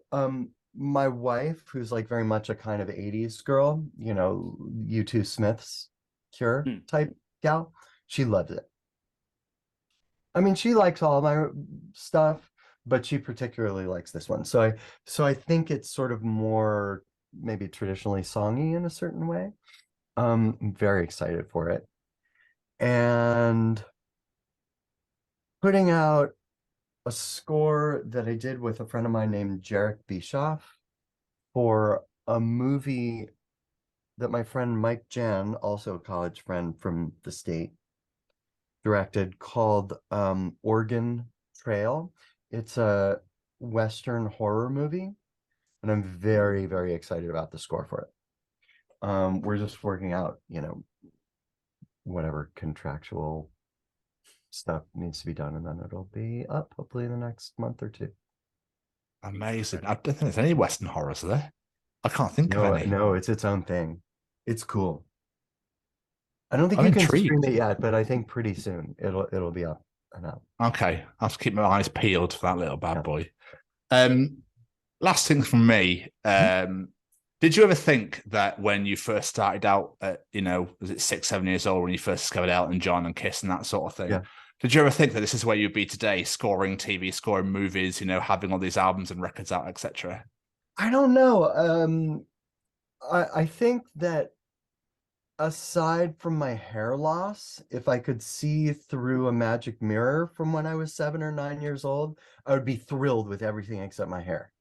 my wife, who's like very much a kind of 80s girl, U2 Smiths Cure type gal, she loves it. I mean, she likes all my stuff, but she particularly likes this one. So I think it's sort of more maybe traditionally songy in a certain way. I'm very excited for it. And putting out a score that I did with a friend of mine named Jarek Bischoff for a movie that my friend Mike Jan, also a college friend from the state, directed called Oregon Trail. It's a Western horror movie, and I'm very, very excited about the score for it. We're just working out, whatever contractual stuff needs to be done, and then it'll be up hopefully in the next month or two. Amazing. I don't think there's any Western horrors, are there? I can't think of any. No, it's its own thing. It's cool. I don't think I'm you can intrigued. stream it yet, but I think pretty soon it'll be up and out. Okay, I'll have to keep my eyes peeled for that little bad Yeah. boy. Last thing from me. Did you ever think that when you first started out at, was it 6, 7 years old when you first discovered Elton John and Kiss and that sort of thing? Yeah. Did you ever think that this is where you'd be today, scoring TV, scoring movies, having all these albums and records out, etc.? I don't know. I think that aside from my hair loss, if I could see through a magic mirror from when I was 7 or 9 years old, I would be thrilled with everything except my hair.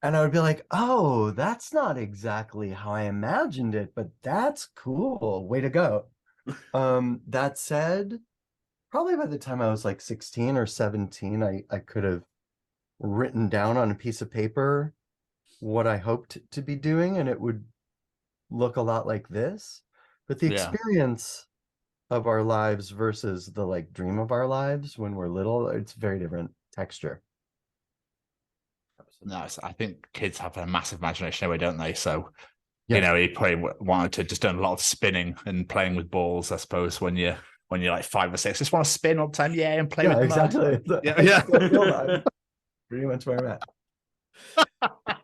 And I would be like, oh, that's not exactly how I imagined it, but that's cool. Way to go. That said, probably by the time I was like 16 or 17, I could have written down on a piece of paper what I hoped to be doing, and it would look a lot like this. But the experience of our lives versus the like dream of our lives when we're little, it's very different texture. No, I think kids have a massive imagination anyway, don't they? So, Yeah. you probably wanted to just do a lot of spinning and playing with balls, I suppose, when you're like 5 or 6. Just want to spin all the time, and play with exactly. Yeah. Pretty much where I'm at.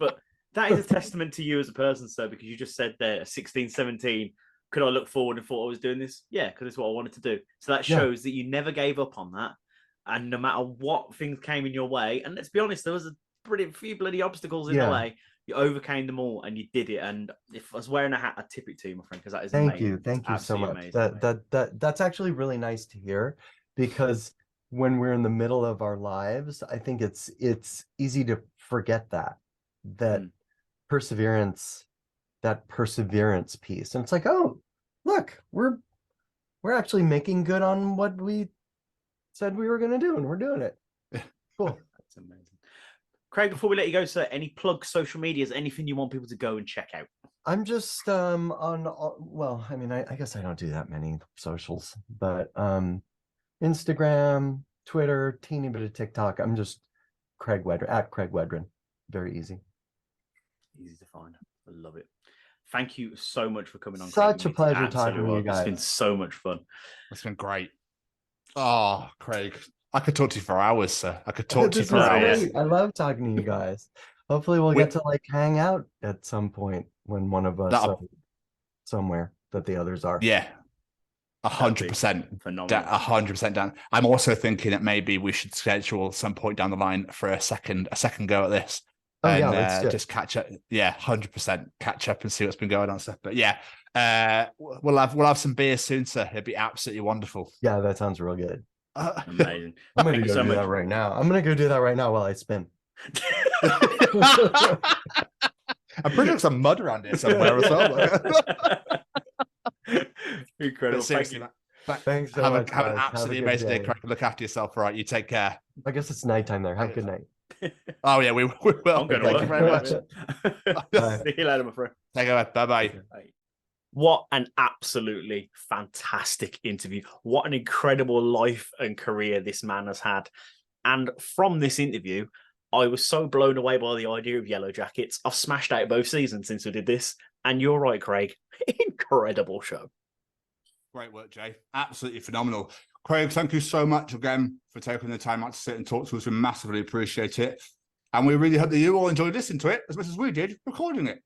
But that is a testament to you as a person, sir, because you just said there, 16, 17, could I look forward and thought I was doing this? Yeah, because it's what I wanted to do. So that shows that you never gave up on that. And no matter what things came in your way, and let's be honest, there was a few bloody obstacles in the way, you overcame them all and you did it. And if I was wearing a hat, I'd tip it to you, my friend, because that is amazing. Thank you so much. That's actually really nice to hear, because when we're in the middle of our lives, I think it's easy to forget that perseverance piece. And it's like, oh, look, we're actually making good on what we said we were going to do, and we're doing it. Cool. That's amazing. Craig, before we let you go, sir, any plugs, social medias, anything you want people to go and check out? I'm just on well, I mean, I guess I don't do that many socials, but Instagram, Twitter, teeny bit of TikTok. I'm just Craig Wedren, at Craig Wedren. Very easy. Easy to find. I love it. Thank you so much for coming on. Such a pleasure talking to you guys. It's been so much fun. It's been great. Oh, Craig, I could talk to you for hours, sir. I could talk to you for hours. I love talking to you guys. Hopefully we'll get to like hang out at some point when one of us are somewhere that the others are. Yeah. 100%. Phenomenal. 100% down. I'm also thinking that maybe we should schedule some point down the line for a second go at this. Oh, and yeah, let's do it. just catch up. Yeah, 100% catch up and see what's been going on and stuff. But yeah, we'll have some beers soon, sir. It'd be absolutely wonderful. Yeah, that sounds real good. Amazing. I'm gonna Thank you go so do much. that right now. I'm gonna go do that right now while I spin. I'm pretty sure some mud around here somewhere as well. Incredible. Seriously, Thank man. Thanks so Have much, an guys. absolutely Have a good amazing day, day. Craig. Look after yourself. All right, you take care. I guess it's nighttime there. Have a good night. Oh yeah, we will. I'm going to Thank you very much. Bye. See you later, my friend. Take care. Bye bye. What an absolutely fantastic interview. What an incredible life and career this man has had. And from this interview, I was so blown away by the idea of Yellowjackets. I've smashed out both seasons since we did this. And you're right, Craig. Incredible show. Great work, Jay. Absolutely phenomenal. Craig, thank you so much again for taking the time out to sit and talk to us. We massively appreciate it. And we really hope that you all enjoyed listening to it as much as we did recording it.